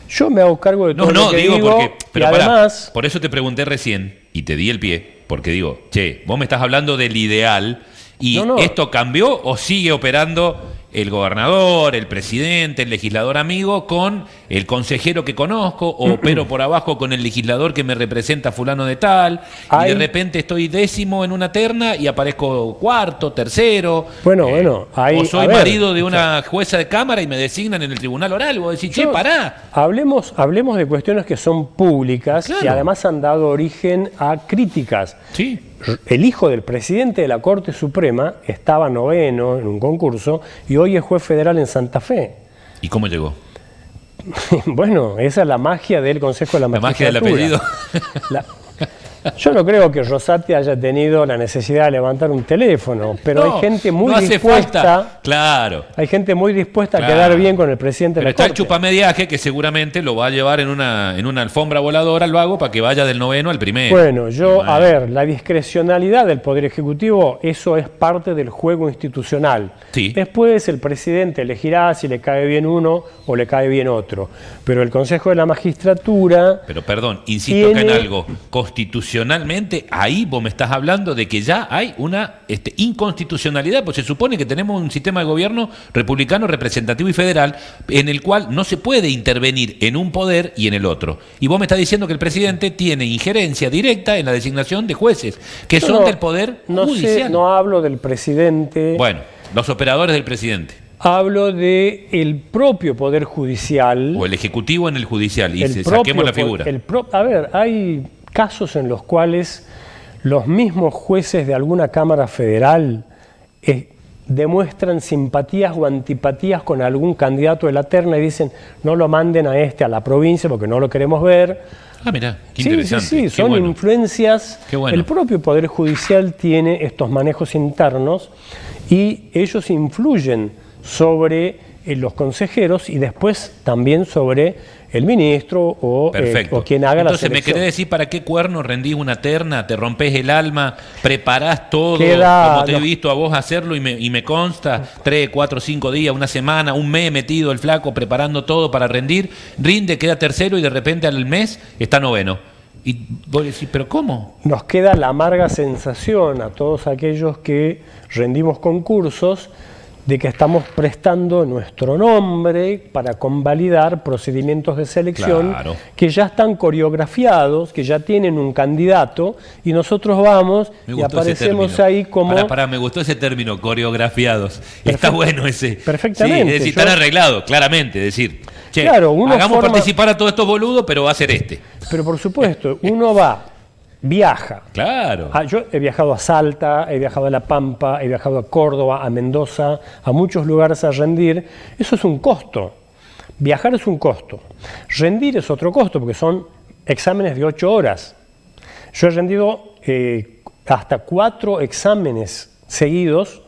Yo me hago cargo de todo lo que digo, porque, pero y además... por eso te pregunté recién y te di el pie, porque digo, vos me estás hablando del ideal y ¿esto cambió o sigue operando el gobernador, el presidente, el legislador amigo con el consejero que conozco o opero por abajo con el legislador que me representa fulano de tal y de repente estoy 10º en una terna y aparezco 4º, 3º? O soy marido de una jueza de cámara y me designan en el tribunal oral. Vos decís, pará. Hablemos de cuestiones que son públicas y además han dado origen a críticas. Sí. el hijo del presidente de la Corte Suprema estaba noveno en un concurso y hoy es juez federal en Santa Fe. ¿Y cómo llegó? Bueno, esa es la magia del Consejo de la Magistratura. La magia del apellido. Yo no creo que Rosati haya tenido la necesidad de levantar un teléfono, pero No, hay gente muy no hace dispuesta. falta. Claro. Hay gente muy dispuesta Claro. a quedar bien con el presidente Pero de la está el Corte. chupamediaje que seguramente lo va a llevar en una alfombra voladora al vago para que vaya del noveno al primero. Bueno, a ver, la discrecionalidad del Poder Ejecutivo, eso es parte del juego institucional. Sí. Después el presidente elegirá si le cae bien uno o le cae bien otro. Pero el Consejo de la Magistratura... Pero perdón, insisto acá en tiene- algo. Constitucionalmente, ahí vos me estás hablando de que ya hay una inconstitucionalidad, pues se supone que tenemos un sistema de gobierno republicano, representativo y federal, en el cual no se puede intervenir en un poder y en el otro. Y vos me estás diciendo que el presidente tiene injerencia directa en la designación de jueces, que son No, del poder no judicial. no hablo del presidente, Bueno, los operadores del presidente, hablo del propio Poder Judicial. o el ejecutivo en el judicial, y El saquemos la propio figura. A ver, hay casos en los cuales los mismos jueces de alguna Cámara Federal demuestran simpatías o antipatías con algún candidato de la terna y dicen no lo manden a la provincia porque no lo queremos ver. Ah, mirá, qué Sí, interesante. sí, qué son bueno. influencias. Qué bueno. El propio Poder Judicial tiene estos manejos internos y ellos influyen sobre los consejeros y después también sobre el ministro o quien haga Entonces, la ¿me selección. querés decir para qué cuerno rendís una terna, te rompés el alma, preparás todo, Queda- como te he no. visto a vos hacerlo y me consta, 3, 4, 5 días, una semana, un mes metido el flaco preparando todo para rendir, rinde, queda tercero y de repente al mes está noveno? Y vos decís, ¿pero cómo? Nos queda la amarga sensación a todos aquellos que rendimos concursos de que estamos prestando nuestro nombre para convalidar procedimientos de selección Claro. que ya están coreografiados, que ya tienen un candidato y nosotros vamos Me y gustó ese aparecemos término. ahí como... Pará, me gustó ese término, coreografiados. Está Perfecto. bueno ese. Perfectamente. Sí, es decir, Yo- están arreglados, claramente. Es decir, che, Claro, uno hagamos forma- participar a todos estos boludos, pero va a ser este. Pero por supuesto, uno va, viaja. Claro. Yo he viajado a Salta, he viajado a La Pampa, he viajado a Córdoba, a Mendoza, a muchos lugares a rendir. Eso es un costo. Viajar es un costo. Rendir es otro costo, porque son exámenes de 8 horas. Yo he rendido hasta 4 exámenes seguidos,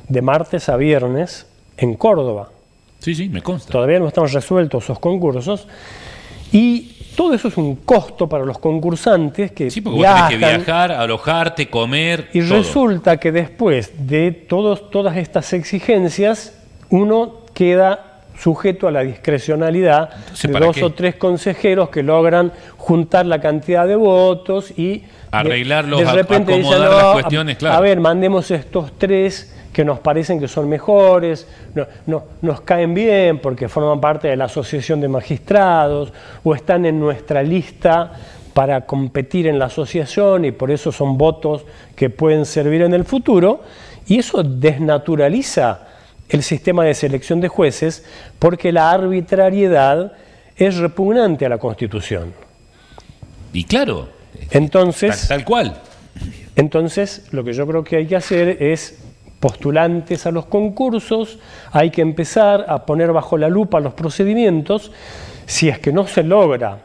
de martes a viernes, en Córdoba. Sí, sí, me consta. Todavía no están resueltos esos concursos. Y todo eso es un costo para los concursantes que Sí, porque vos tenés que viajan. viajar, alojarte, comer. Y todo. resulta que después de todas estas exigencias, uno queda sujeto a la discrecionalidad Entonces, de ¿para 2 qué? o 3 consejeros que logran juntar la cantidad de votos y Arreglarlos, de repente dicen, acomodar "No, las cuestiones, claro". A ver, mandemos estos 3 que nos parecen que son mejores, nos caen bien porque forman parte de la Asociación de Magistrados o están en nuestra lista para competir en la asociación y por eso son votos que pueden servir en el futuro, y eso desnaturaliza el sistema de selección de jueces porque la arbitrariedad es repugnante a la Constitución. Y claro, Entonces, tal cual. Entonces, lo que yo creo que hay que hacer es postulantes a los concursos, hay que empezar a poner bajo la lupa los procedimientos. Si es que no se logra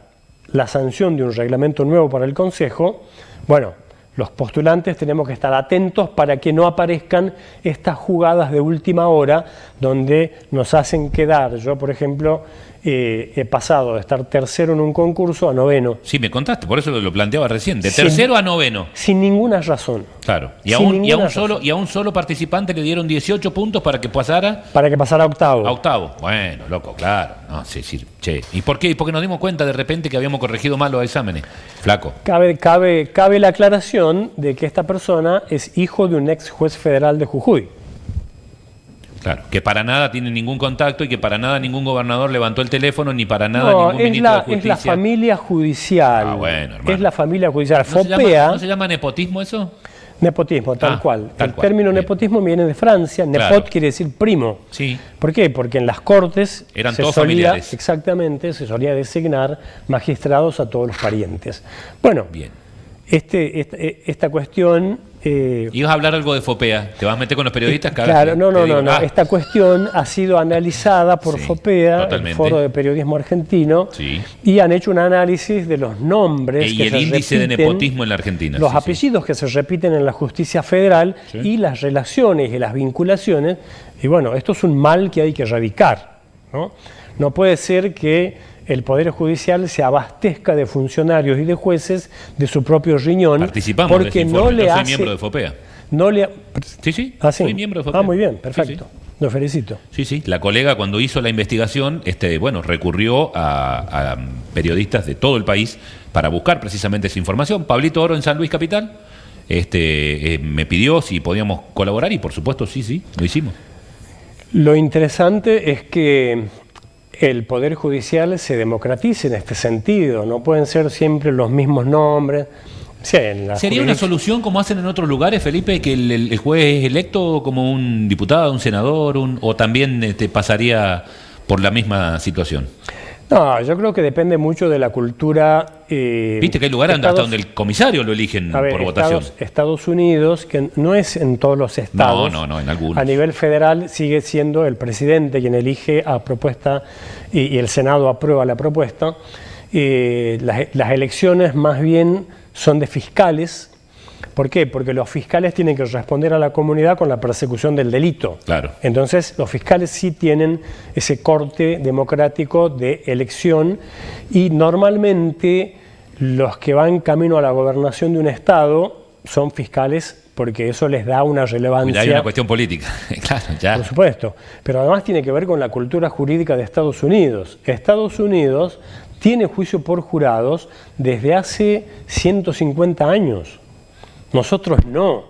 la sanción de un reglamento nuevo para el Consejo, bueno, los postulantes tenemos que estar atentos para que no aparezcan estas jugadas de última hora donde nos hacen quedar. Yo, por ejemplo, he pasado de estar tercero en un concurso a noveno, Sí, me contaste, por eso lo planteaba recién. De Sí. tercero a noveno. sin ninguna razón. Claro. Y Sin a ninguna un solo participante le dieron 18 puntos para que pasara Para que pasara a octavo. a octavo. Bueno, loco, claro. No, sí, sí, che. ¿Y por qué? Porque nos dimos cuenta de repente que habíamos corregido mal los exámenes. Flaco. Cabe la aclaración de que esta persona es hijo de un ex juez federal de Jujuy. Claro. Que para nada tiene ningún contacto y que para nada ningún gobernador levantó el teléfono ni para nada No, ningún es ministro de la Justicia. familia judicial. Ah, bueno, hermano. Es la familia judicial. ¿No se llama- FOPEA, ¿No se llama nepotismo eso? nepotismo, tal Ah, cual. tal El cual, término bien. nepotismo viene de Francia. Claro. Nepot quiere decir primo. Sí. ¿Por qué? Porque en las cortes Eran se todos solía, familiares. exactamente, se solía designar magistrados a todos los parientes. Bueno, Bien. esta cuestión... Ibas a hablar algo de FOPEA, ¿te vas a meter con los periodistas? Claro, no. Esta cuestión ha sido analizada por FOPEA, el Foro de Periodismo Argentino, y han hecho un análisis de los nombres y el índice de nepotismo en la Argentina. Los apellidos que se repiten en la justicia federal y las relaciones y las vinculaciones. Y bueno, esto es un mal que hay que erradicar, ¿no? No puede ser que el Poder Judicial se abastezca de funcionarios y de jueces de su propio riñón. Participamos porque de ese informe. Yo soy miembro de FOPEA. Sí, soy miembro de FOPEA. Muy bien, perfecto. Lo felicito. Sí. La colega, cuando hizo la investigación, recurrió a periodistas de todo el país para buscar precisamente esa información. Pablito Oro en San Luis Capital me pidió si podíamos colaborar y por supuesto sí, lo hicimos. Lo interesante es que el Poder Judicial se democratice en este sentido. No pueden ser siempre los mismos nombres. ¿Sería una solución como hacen en otros lugares, Felipe, que el juez es electo como un diputado, un senador, o también pasaría por la misma situación? No, yo creo que depende mucho de la cultura. Viste que hay lugares hasta donde el comisario lo eligen por votación. Estados Unidos, que no es en todos los estados. No, en algunos. A nivel federal sigue siendo el presidente quien elige a propuesta y el Senado aprueba la propuesta. Las elecciones más bien son de fiscales. ¿Por qué? Porque los fiscales tienen que responder a la comunidad con la persecución del delito. Claro. Entonces, los fiscales sí tienen ese corte democrático de elección y normalmente los que van camino a la gobernación de un estado son fiscales porque eso les da una relevancia. Hay una cuestión política, claro, ya. Por supuesto, pero además tiene que ver con la cultura jurídica de Estados Unidos. Estados Unidos tiene juicio por jurados desde hace 150 años. Nosotros no.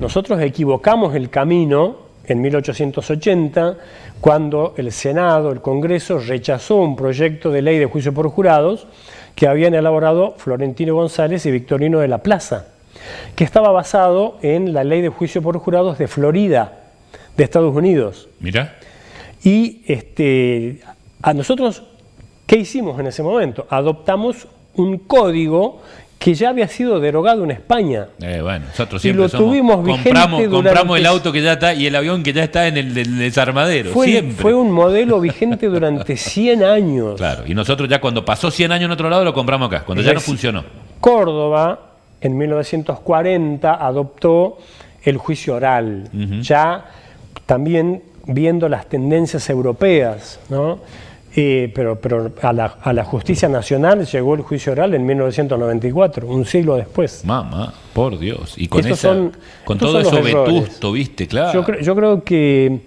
Nosotros equivocamos el camino en 1880 cuando el Senado, el Congreso, rechazó un proyecto de ley de juicio por jurados que habían elaborado Florentino González y Victorino de la Plaza, que estaba basado en la ley de juicio por jurados de Florida, de Estados Unidos. Mira. Y a nosotros, ¿qué hicimos en ese momento? Adoptamos un código que ya había sido derogado en España. Nosotros siempre compramos el auto que ya está y el avión que ya está en el desarmadero. Fue un modelo vigente durante 100 años. Claro, y nosotros ya cuando pasó 100 años en otro lado lo compramos acá, cuando ya no funcionó. Córdoba, en 1940, adoptó el juicio oral, ya también viendo las tendencias europeas, ¿no? Pero a la justicia nacional llegó el juicio oral en 1994, un siglo después. Mamá, por Dios. Y con todo eso vetusto, ¿viste? Claro. Yo creo que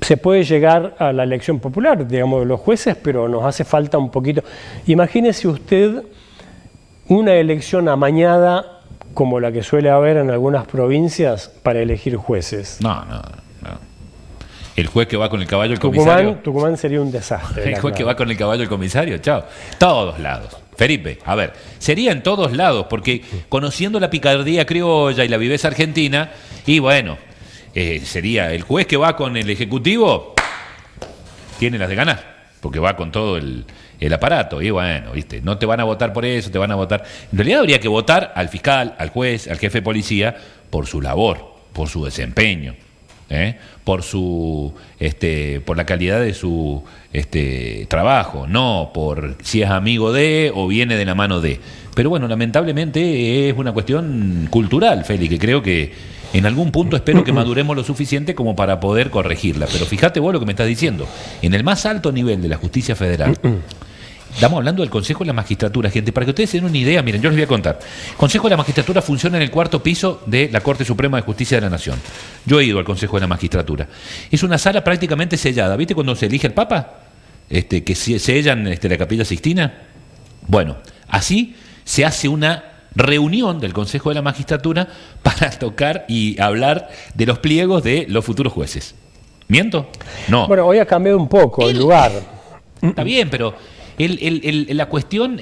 se puede llegar a la elección popular, digamos, de los jueces, pero nos hace falta un poquito. Imagínese usted una elección amañada como la que suele haber en algunas provincias para elegir jueces. No. El juez que va con el caballo, el comisario. Tucumán sería un desastre. El juez que va con el caballo, el comisario, chao. Todos lados. Felipe, a ver, sería en todos lados, porque conociendo la picardía criolla y la viveza argentina, y bueno, sería el juez que va con el ejecutivo, tiene las de ganar, porque va con todo el aparato, y bueno, viste, no te van a votar por eso, te van a votar. En realidad habría que votar al fiscal, al juez, al jefe de policía, por su labor, por su desempeño. Por la calidad de su trabajo, no por si es amigo de o viene de la mano de. Pero bueno, lamentablemente es una cuestión cultural, Feli, que creo que en algún punto espero que maduremos lo suficiente como para poder corregirla. Pero fíjate vos lo que me estás diciendo. En el más alto nivel de la justicia federal, estamos hablando del Consejo de la Magistratura, gente, para que ustedes se den una idea, miren, yo les voy a contar. El Consejo de la Magistratura funciona en el 4º piso de la Corte Suprema de Justicia de la Nación. Yo he ido al Consejo de la Magistratura. Es una sala prácticamente sellada. ¿Viste cuando se elige el Papa? Que sellan la Capilla Sixtina. Bueno, así se hace una reunión del Consejo de la Magistratura para tocar y hablar de los pliegos de los futuros jueces. ¿Miento? No. Bueno, hoy ha cambiado un poco el lugar. Está bien, pero la cuestión,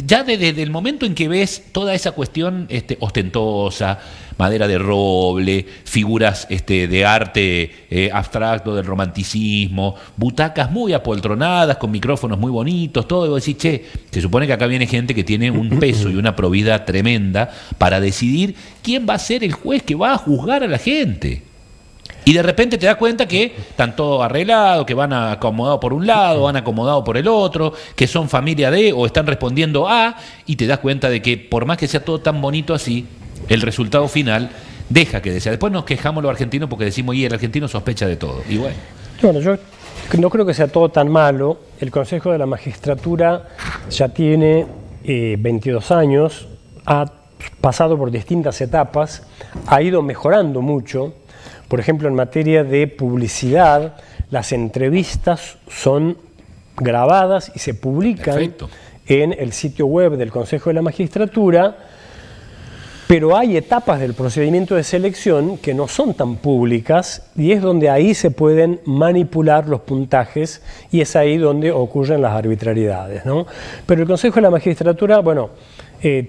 ya desde el momento en que ves toda esa cuestión ostentosa, madera de roble, figuras de arte abstracto, del romanticismo, butacas muy apoltronadas, con micrófonos muy bonitos, todo. Y vos decís, che, se supone que acá viene gente que tiene un peso y una probidad tremenda para decidir quién va a ser el juez que va a juzgar a la gente. Y de repente te das cuenta que están todos arreglados, que van acomodados por un lado, van acomodados por el otro, que son familia de o están respondiendo a, y te das cuenta de que por más que sea todo tan bonito así, el resultado final deja que desear. Después nos quejamos los argentinos porque decimos, y el argentino sospecha de todo. Y bueno. Bueno, yo no creo que sea todo tan malo. El Consejo de la Magistratura ya tiene 22 años, ha pasado por distintas etapas, ha ido mejorando mucho. Por ejemplo, en materia de publicidad, las entrevistas son grabadas y se publican Perfecto. en el sitio web del Consejo de la Magistratura, pero hay etapas del procedimiento de selección que no son tan públicas y es donde ahí se pueden manipular los puntajes y es ahí donde ocurren las arbitrariedades, ¿no? Pero el Consejo de la Magistratura, bueno,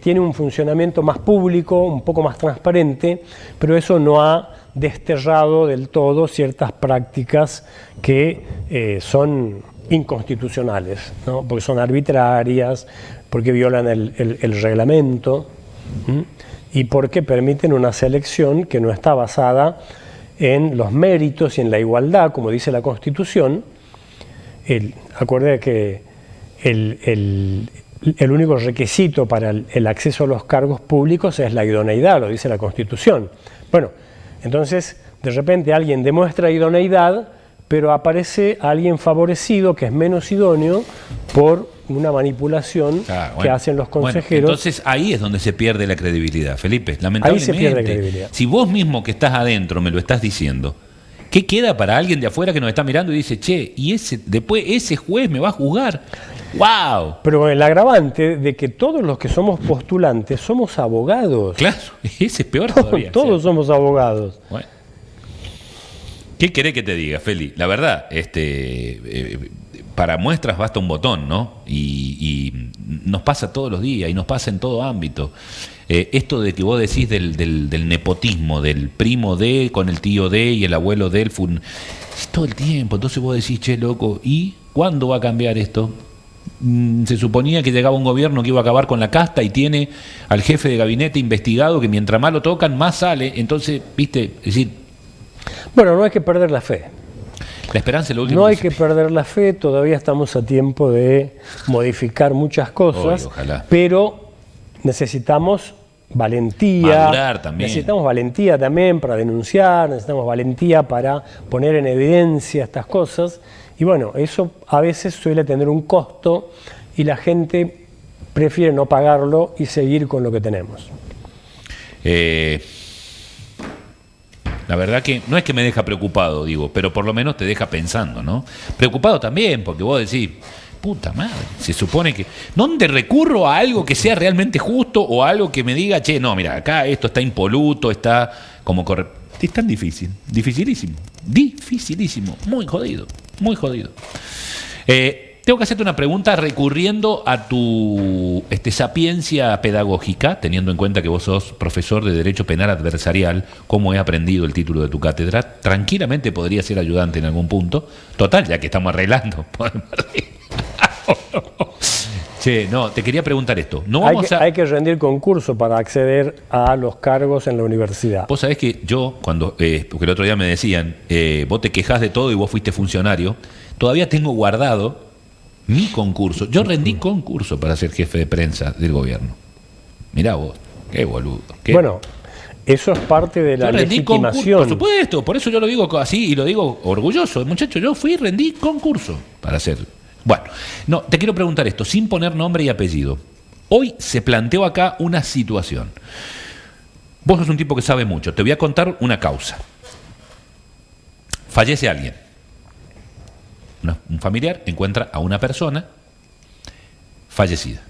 tiene un funcionamiento más público, un poco más transparente, pero eso no ha desterrado del todo ciertas prácticas que son inconstitucionales, ¿no? Porque son arbitrarias, porque violan el reglamento, ¿sí? Y porque permiten una selección que no está basada en los méritos y en la igualdad, como dice la Constitución. Acuerde que el único requisito para el acceso a los cargos públicos es la idoneidad, lo dice la Constitución. Bueno, entonces de repente alguien demuestra idoneidad, pero aparece alguien favorecido que es menos idóneo por una manipulación que hacen los consejeros. Bueno, entonces ahí es donde se pierde la credibilidad, Felipe. Lamentablemente, ahí se pierde credibilidad. Si vos mismo que estás adentro me lo estás diciendo, ¿qué queda para alguien de afuera que nos está mirando y dice, che, y después ese juez me va a juzgar? ¡Wow! Pero con el agravante de que todos los que somos postulantes somos abogados. Claro, ese es peor todavía. Todos somos abogados. Bueno. ¿Qué querés que te diga, Feli? La verdad, para muestras basta un botón, ¿no? Y nos pasa todos los días y nos pasa en todo ámbito. Esto de que vos decís del nepotismo, del primo de con el tío de y el abuelo de él, es todo el tiempo. Entonces vos decís, che, loco, ¿y cuándo va a cambiar esto? Se suponía que llegaba un gobierno que iba a acabar con la casta y tiene al jefe de gabinete investigado que mientras más lo tocan, más sale. Entonces, viste, es decir... Bueno, no hay que perder la fe. La esperanza es lo último. No hay que perder la fe, todavía estamos a tiempo de modificar muchas cosas, pero necesitamos valentía. Madurar también. Necesitamos valentía también para denunciar, necesitamos valentía para poner en evidencia estas cosas. Y bueno, eso a veces suele tener un costo y la gente prefiere no pagarlo y seguir con lo que tenemos. La verdad que no es que me deja preocupado, digo, pero por lo menos te deja pensando, ¿no? Preocupado también, porque vos decís, puta madre, se supone que... ¿Dónde recurro a algo que sea realmente justo o a algo que me diga, che, no, mira, acá esto está impoluto, está como Es tan difícil, dificilísimo, muy jodido, muy jodido. Tengo que hacerte una pregunta recurriendo a tu sapiencia pedagógica, teniendo en cuenta que vos sos profesor de Derecho Penal Adversarial, como he aprendido el título de tu cátedra. Tranquilamente podría ser ayudante en algún punto. Total, ya que estamos arreglando. Che, no, te quería preguntar esto. No hay que rendir concurso para acceder a los cargos en la universidad. Vos sabés que yo, porque el otro día me decían, vos te quejás de todo y vos fuiste funcionario, todavía tengo guardado mi concurso. Yo rendí concurso para ser jefe de prensa del gobierno. Mirá vos, qué boludo. Bueno, eso es parte de la legitimación. Por supuesto, por eso yo lo digo así y lo digo orgulloso. Muchacho, yo rendí concurso para hacer. Bueno, no, te quiero preguntar esto, sin poner nombre y apellido. Hoy se planteó acá una situación. Vos sos un tipo que sabe mucho. Te voy a contar una causa. Fallece alguien. Un familiar encuentra a una persona fallecida.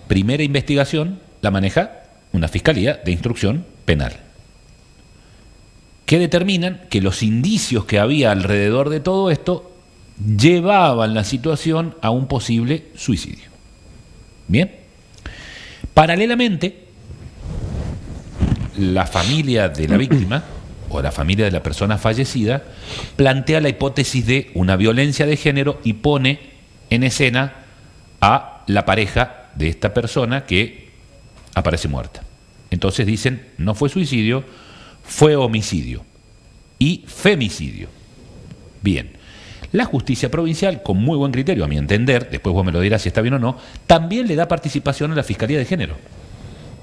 Primera investigación la maneja una fiscalía de instrucción penal, que determinan que los indicios que había alrededor de todo esto llevaban la situación a un posible suicidio. Bien. Paralelamente, la familia de la víctima o la familia de la persona fallecida plantea la hipótesis de una violencia de género y pone en escena a la pareja de esta persona que aparece muerta. Entonces dicen, no fue suicidio, fue homicidio y femicidio. Bien, la justicia provincial, con muy buen criterio, a mi entender, después vos me lo dirás si está bien o no, también le da participación a la Fiscalía de Género.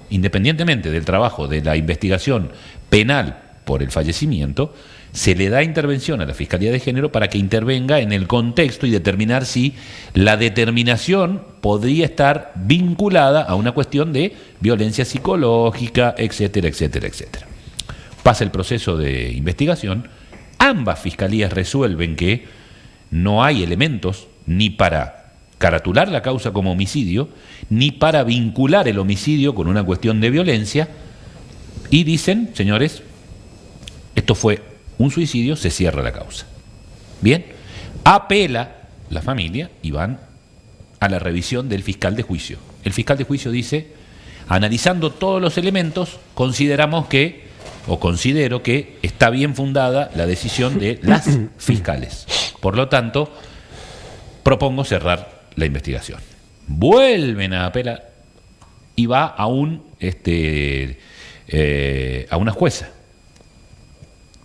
Independientemente del trabajo de la investigación penal por el fallecimiento, se le da intervención a la Fiscalía de Género para que intervenga en el contexto y determinar si la determinación podría estar vinculada a una cuestión de violencia psicológica, etcétera, etcétera, etcétera. Pasa el proceso de investigación, ambas fiscalías resuelven que no hay elementos ni para caratular la causa como homicidio, ni para vincular el homicidio con una cuestión de violencia, y dicen, señores, esto fue un suicidio, se cierra la causa. Bien, apela la familia y van a la revisión del fiscal de juicio. El fiscal de juicio dice, analizando todos los elementos, consideramos que, o considero que está bien fundada la decisión de las fiscales. Por lo tanto, propongo cerrar la investigación. Vuelven a apelar y va a una jueza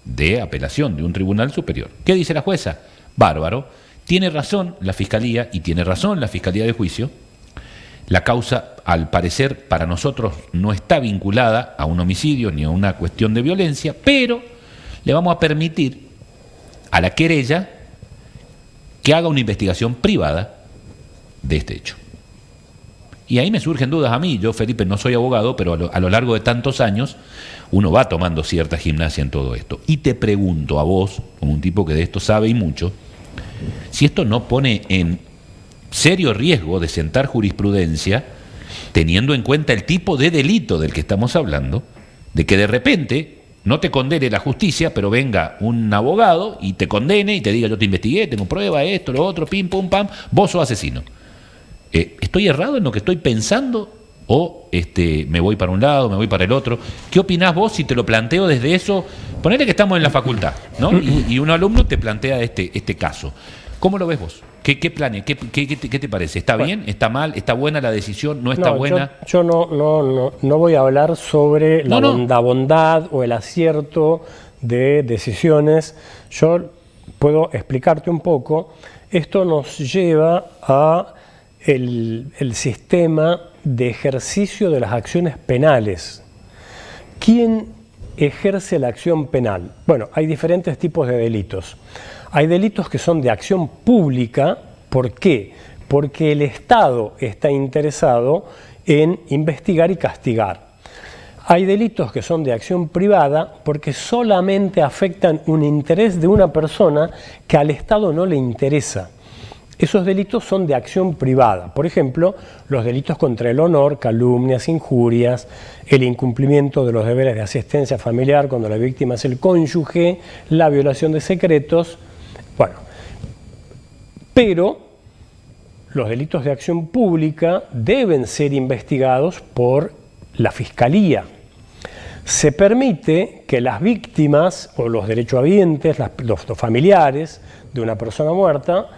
de apelación de un tribunal superior. ¿Qué dice la jueza? Bárbaro, tiene razón la fiscalía y tiene razón la fiscalía de juicio. La causa, al parecer, para nosotros no está vinculada a un homicidio ni a una cuestión de violencia, pero le vamos a permitir a la querella que haga una investigación privada de este hecho. Y ahí me surgen dudas a mí. Yo, Felipe, no soy abogado, pero a lo largo de tantos años uno va tomando cierta gimnasia en todo esto. Y te pregunto a vos, como un tipo que de esto sabe y mucho, si esto no pone en serio riesgo de sentar jurisprudencia, teniendo en cuenta el tipo de delito del que estamos hablando, de que de repente no te condene la justicia, pero venga un abogado y te condene y te diga, yo te investigué, tengo prueba, esto, lo otro, pim, pum, pam, vos sos asesino. ¿Estoy errado en lo que estoy pensando o me voy para un lado, me voy para el otro? ¿Qué opinás vos si te lo planteo desde eso? Ponele que estamos en la facultad, ¿no? Y un alumno te plantea este caso. ¿Cómo lo ves vos? ¿Qué te parece? ¿Está bien? ¿Está mal? ¿Está buena la decisión? ¿No está buena? Yo no voy a hablar sobre la bondad o el acierto de decisiones. Yo puedo explicarte un poco. Esto nos lleva a el sistema de ejercicio de las acciones penales. ¿Quién ejerce la acción penal? Bueno, hay diferentes tipos de delitos. Hay delitos que son de acción pública. ¿Por qué? Porque el Estado está interesado en investigar y castigar. Hay delitos que son de acción privada porque solamente afectan un interés de una persona que al Estado no le interesa. Esos delitos son de acción privada. Por ejemplo, los delitos contra el honor, calumnias, injurias, el incumplimiento de los deberes de asistencia familiar cuando la víctima es el cónyuge, la violación de secretos. Bueno, pero los delitos de acción pública deben ser investigados por la Fiscalía. Se permite que las víctimas o los derechohabientes, los familiares de una persona muerta,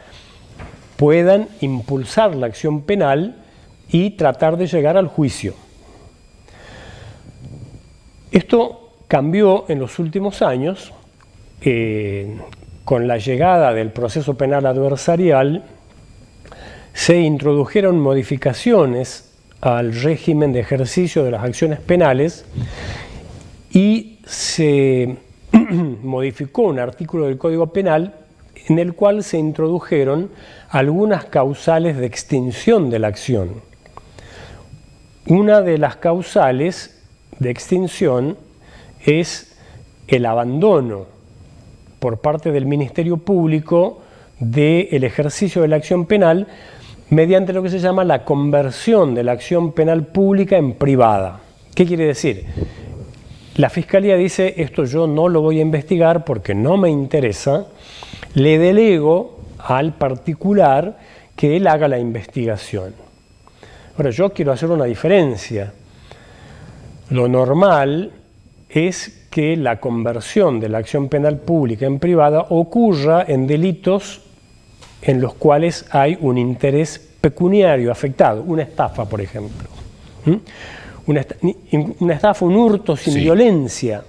puedan impulsar la acción penal y tratar de llegar al juicio. Esto cambió en los últimos años con la llegada del proceso penal adversarial. Se introdujeron modificaciones al régimen de ejercicio de las acciones penales y se modificó un artículo del Código Penal en el cual se introdujeron algunas causales de extinción de la acción. Una de las causales de extinción es el abandono por parte del Ministerio Público del ejercicio de la acción penal mediante lo que se llama la conversión de la acción penal pública en privada. ¿Qué quiere decir? La Fiscalía dice, esto yo no lo voy a investigar porque no me interesa, le delego al particular que él haga la investigación. Ahora, yo quiero hacer una diferencia. Lo normal es que la conversión de la acción penal pública en privada ocurra en delitos en los cuales hay un interés pecuniario afectado, una estafa, por ejemplo. Una estafa, un hurto sin violencia.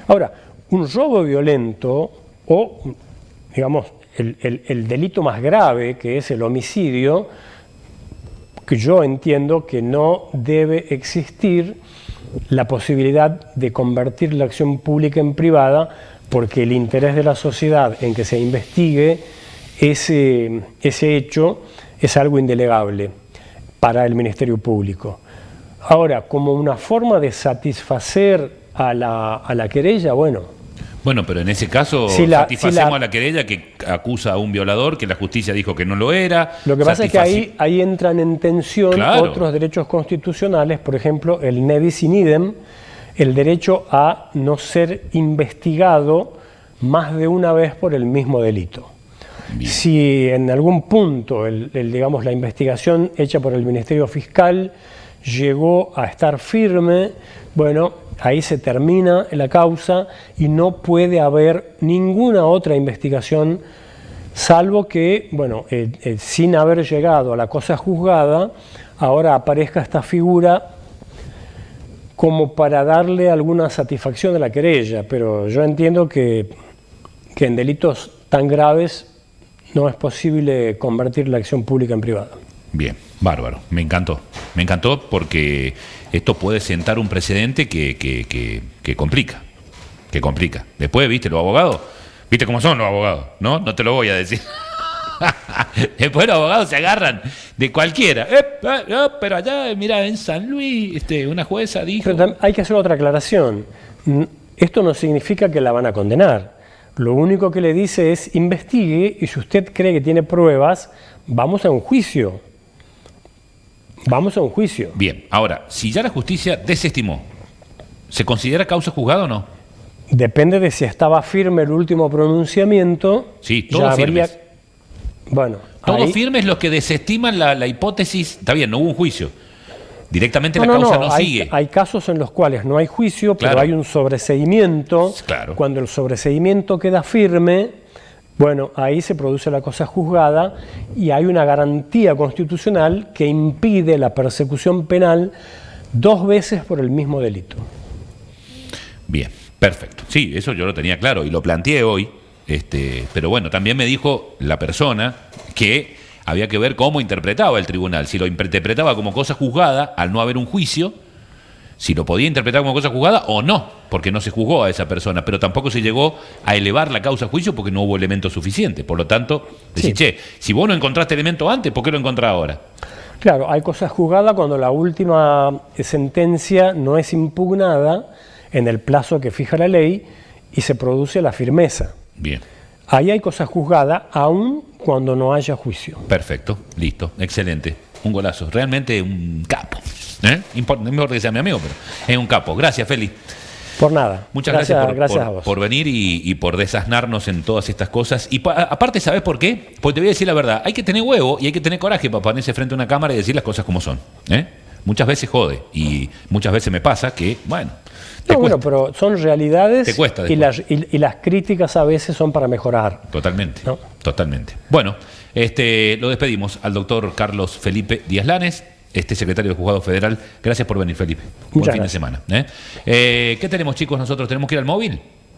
Ahora, un robo violento o, digamos, el delito más grave, que es el homicidio, que yo entiendo que no debe existir la posibilidad de convertir la acción pública en privada, porque el interés de la sociedad en que se investigue ese hecho es algo indelegable para el Ministerio Público. Ahora, como una forma de satisfacer a la querella, Bueno, pero en ese caso satisfacemos a la querella que acusa a un violador, que la justicia dijo que no lo era. Lo que pasa es que ahí entran en tensión otros derechos constitucionales, por ejemplo, el ne bis in idem, el derecho a no ser investigado más de una vez por el mismo delito. Bien. Si en algún punto digamos, la investigación hecha por el Ministerio Fiscal llegó a estar firme, ahí se termina la causa y no puede haber ninguna otra investigación, salvo que, sin haber llegado a la cosa juzgada, ahora aparezca esta figura como para darle alguna satisfacción a la querella, pero yo entiendo que en delitos tan graves no es posible convertir la acción pública en privada. Bien, bárbaro, me encantó porque esto puede sentar un precedente que complica. Después, viste, los abogados, viste cómo son los abogados, no te lo voy a decir. Después los abogados se agarran de cualquiera. Pero allá, mira, en San Luis, una jueza dijo... Pero hay que hacer otra aclaración. Esto no significa que la van a condenar. Lo único que le dice es investigue y si usted cree que tiene pruebas, vamos a un juicio. Vamos a un juicio. Bien, ahora, si ya la justicia desestimó, ¿se considera causa juzgada o no? Depende de si estaba firme el último pronunciamiento. Sí, todos firmes. Todos ahí... firmes los que desestiman la hipótesis. Está bien, no hubo un juicio. Directamente la causa no sigue. Hay casos en los cuales no hay juicio, pero hay un sobreseimiento. Claro. Cuando el sobreseimiento queda firme, ahí se produce la cosa juzgada y hay una garantía constitucional que impide la persecución penal 2 veces por el mismo delito. Bien, perfecto. Sí, eso yo lo tenía claro y lo planteé hoy. Pero también me dijo la persona que había que ver cómo interpretaba el tribunal. Si lo interpretaba como cosa juzgada, al no haber un juicio, si lo podía interpretar como cosa juzgada o no, porque no se juzgó a esa persona, pero tampoco se llegó a elevar la causa a juicio porque no hubo elementos suficientes. Por lo tanto, decir, si vos no encontraste elemento antes, ¿por qué lo encontrás ahora? Claro, hay cosas juzgadas cuando la última sentencia no es impugnada en el plazo que fija la ley y se produce la firmeza. Bien. Ahí hay cosas juzgadas aún cuando no haya juicio. Perfecto, listo, excelente. Un golazo, realmente un capo. No importa que sea mi amigo, pero es un capo. Gracias, Feli. Por nada. Muchas gracias por venir y por desasnarnos en todas estas cosas. Y aparte, ¿sabes por qué? Porque te voy a decir la verdad. Hay que tener huevo y hay que tener coraje para ponerse frente a una cámara y decir las cosas como son. Muchas veces jode y muchas veces me pasa que, pero son realidades. Te cuesta y las críticas a veces son para mejorar. Totalmente, totalmente. Bueno, lo despedimos al doctor Carlos Felipe Díaz Lanes, secretario del Juzgado Federal. Gracias por venir, Felipe. Buen fin de semana. ¿Qué tenemos, chicos? Nosotros tenemos que ir al móvil.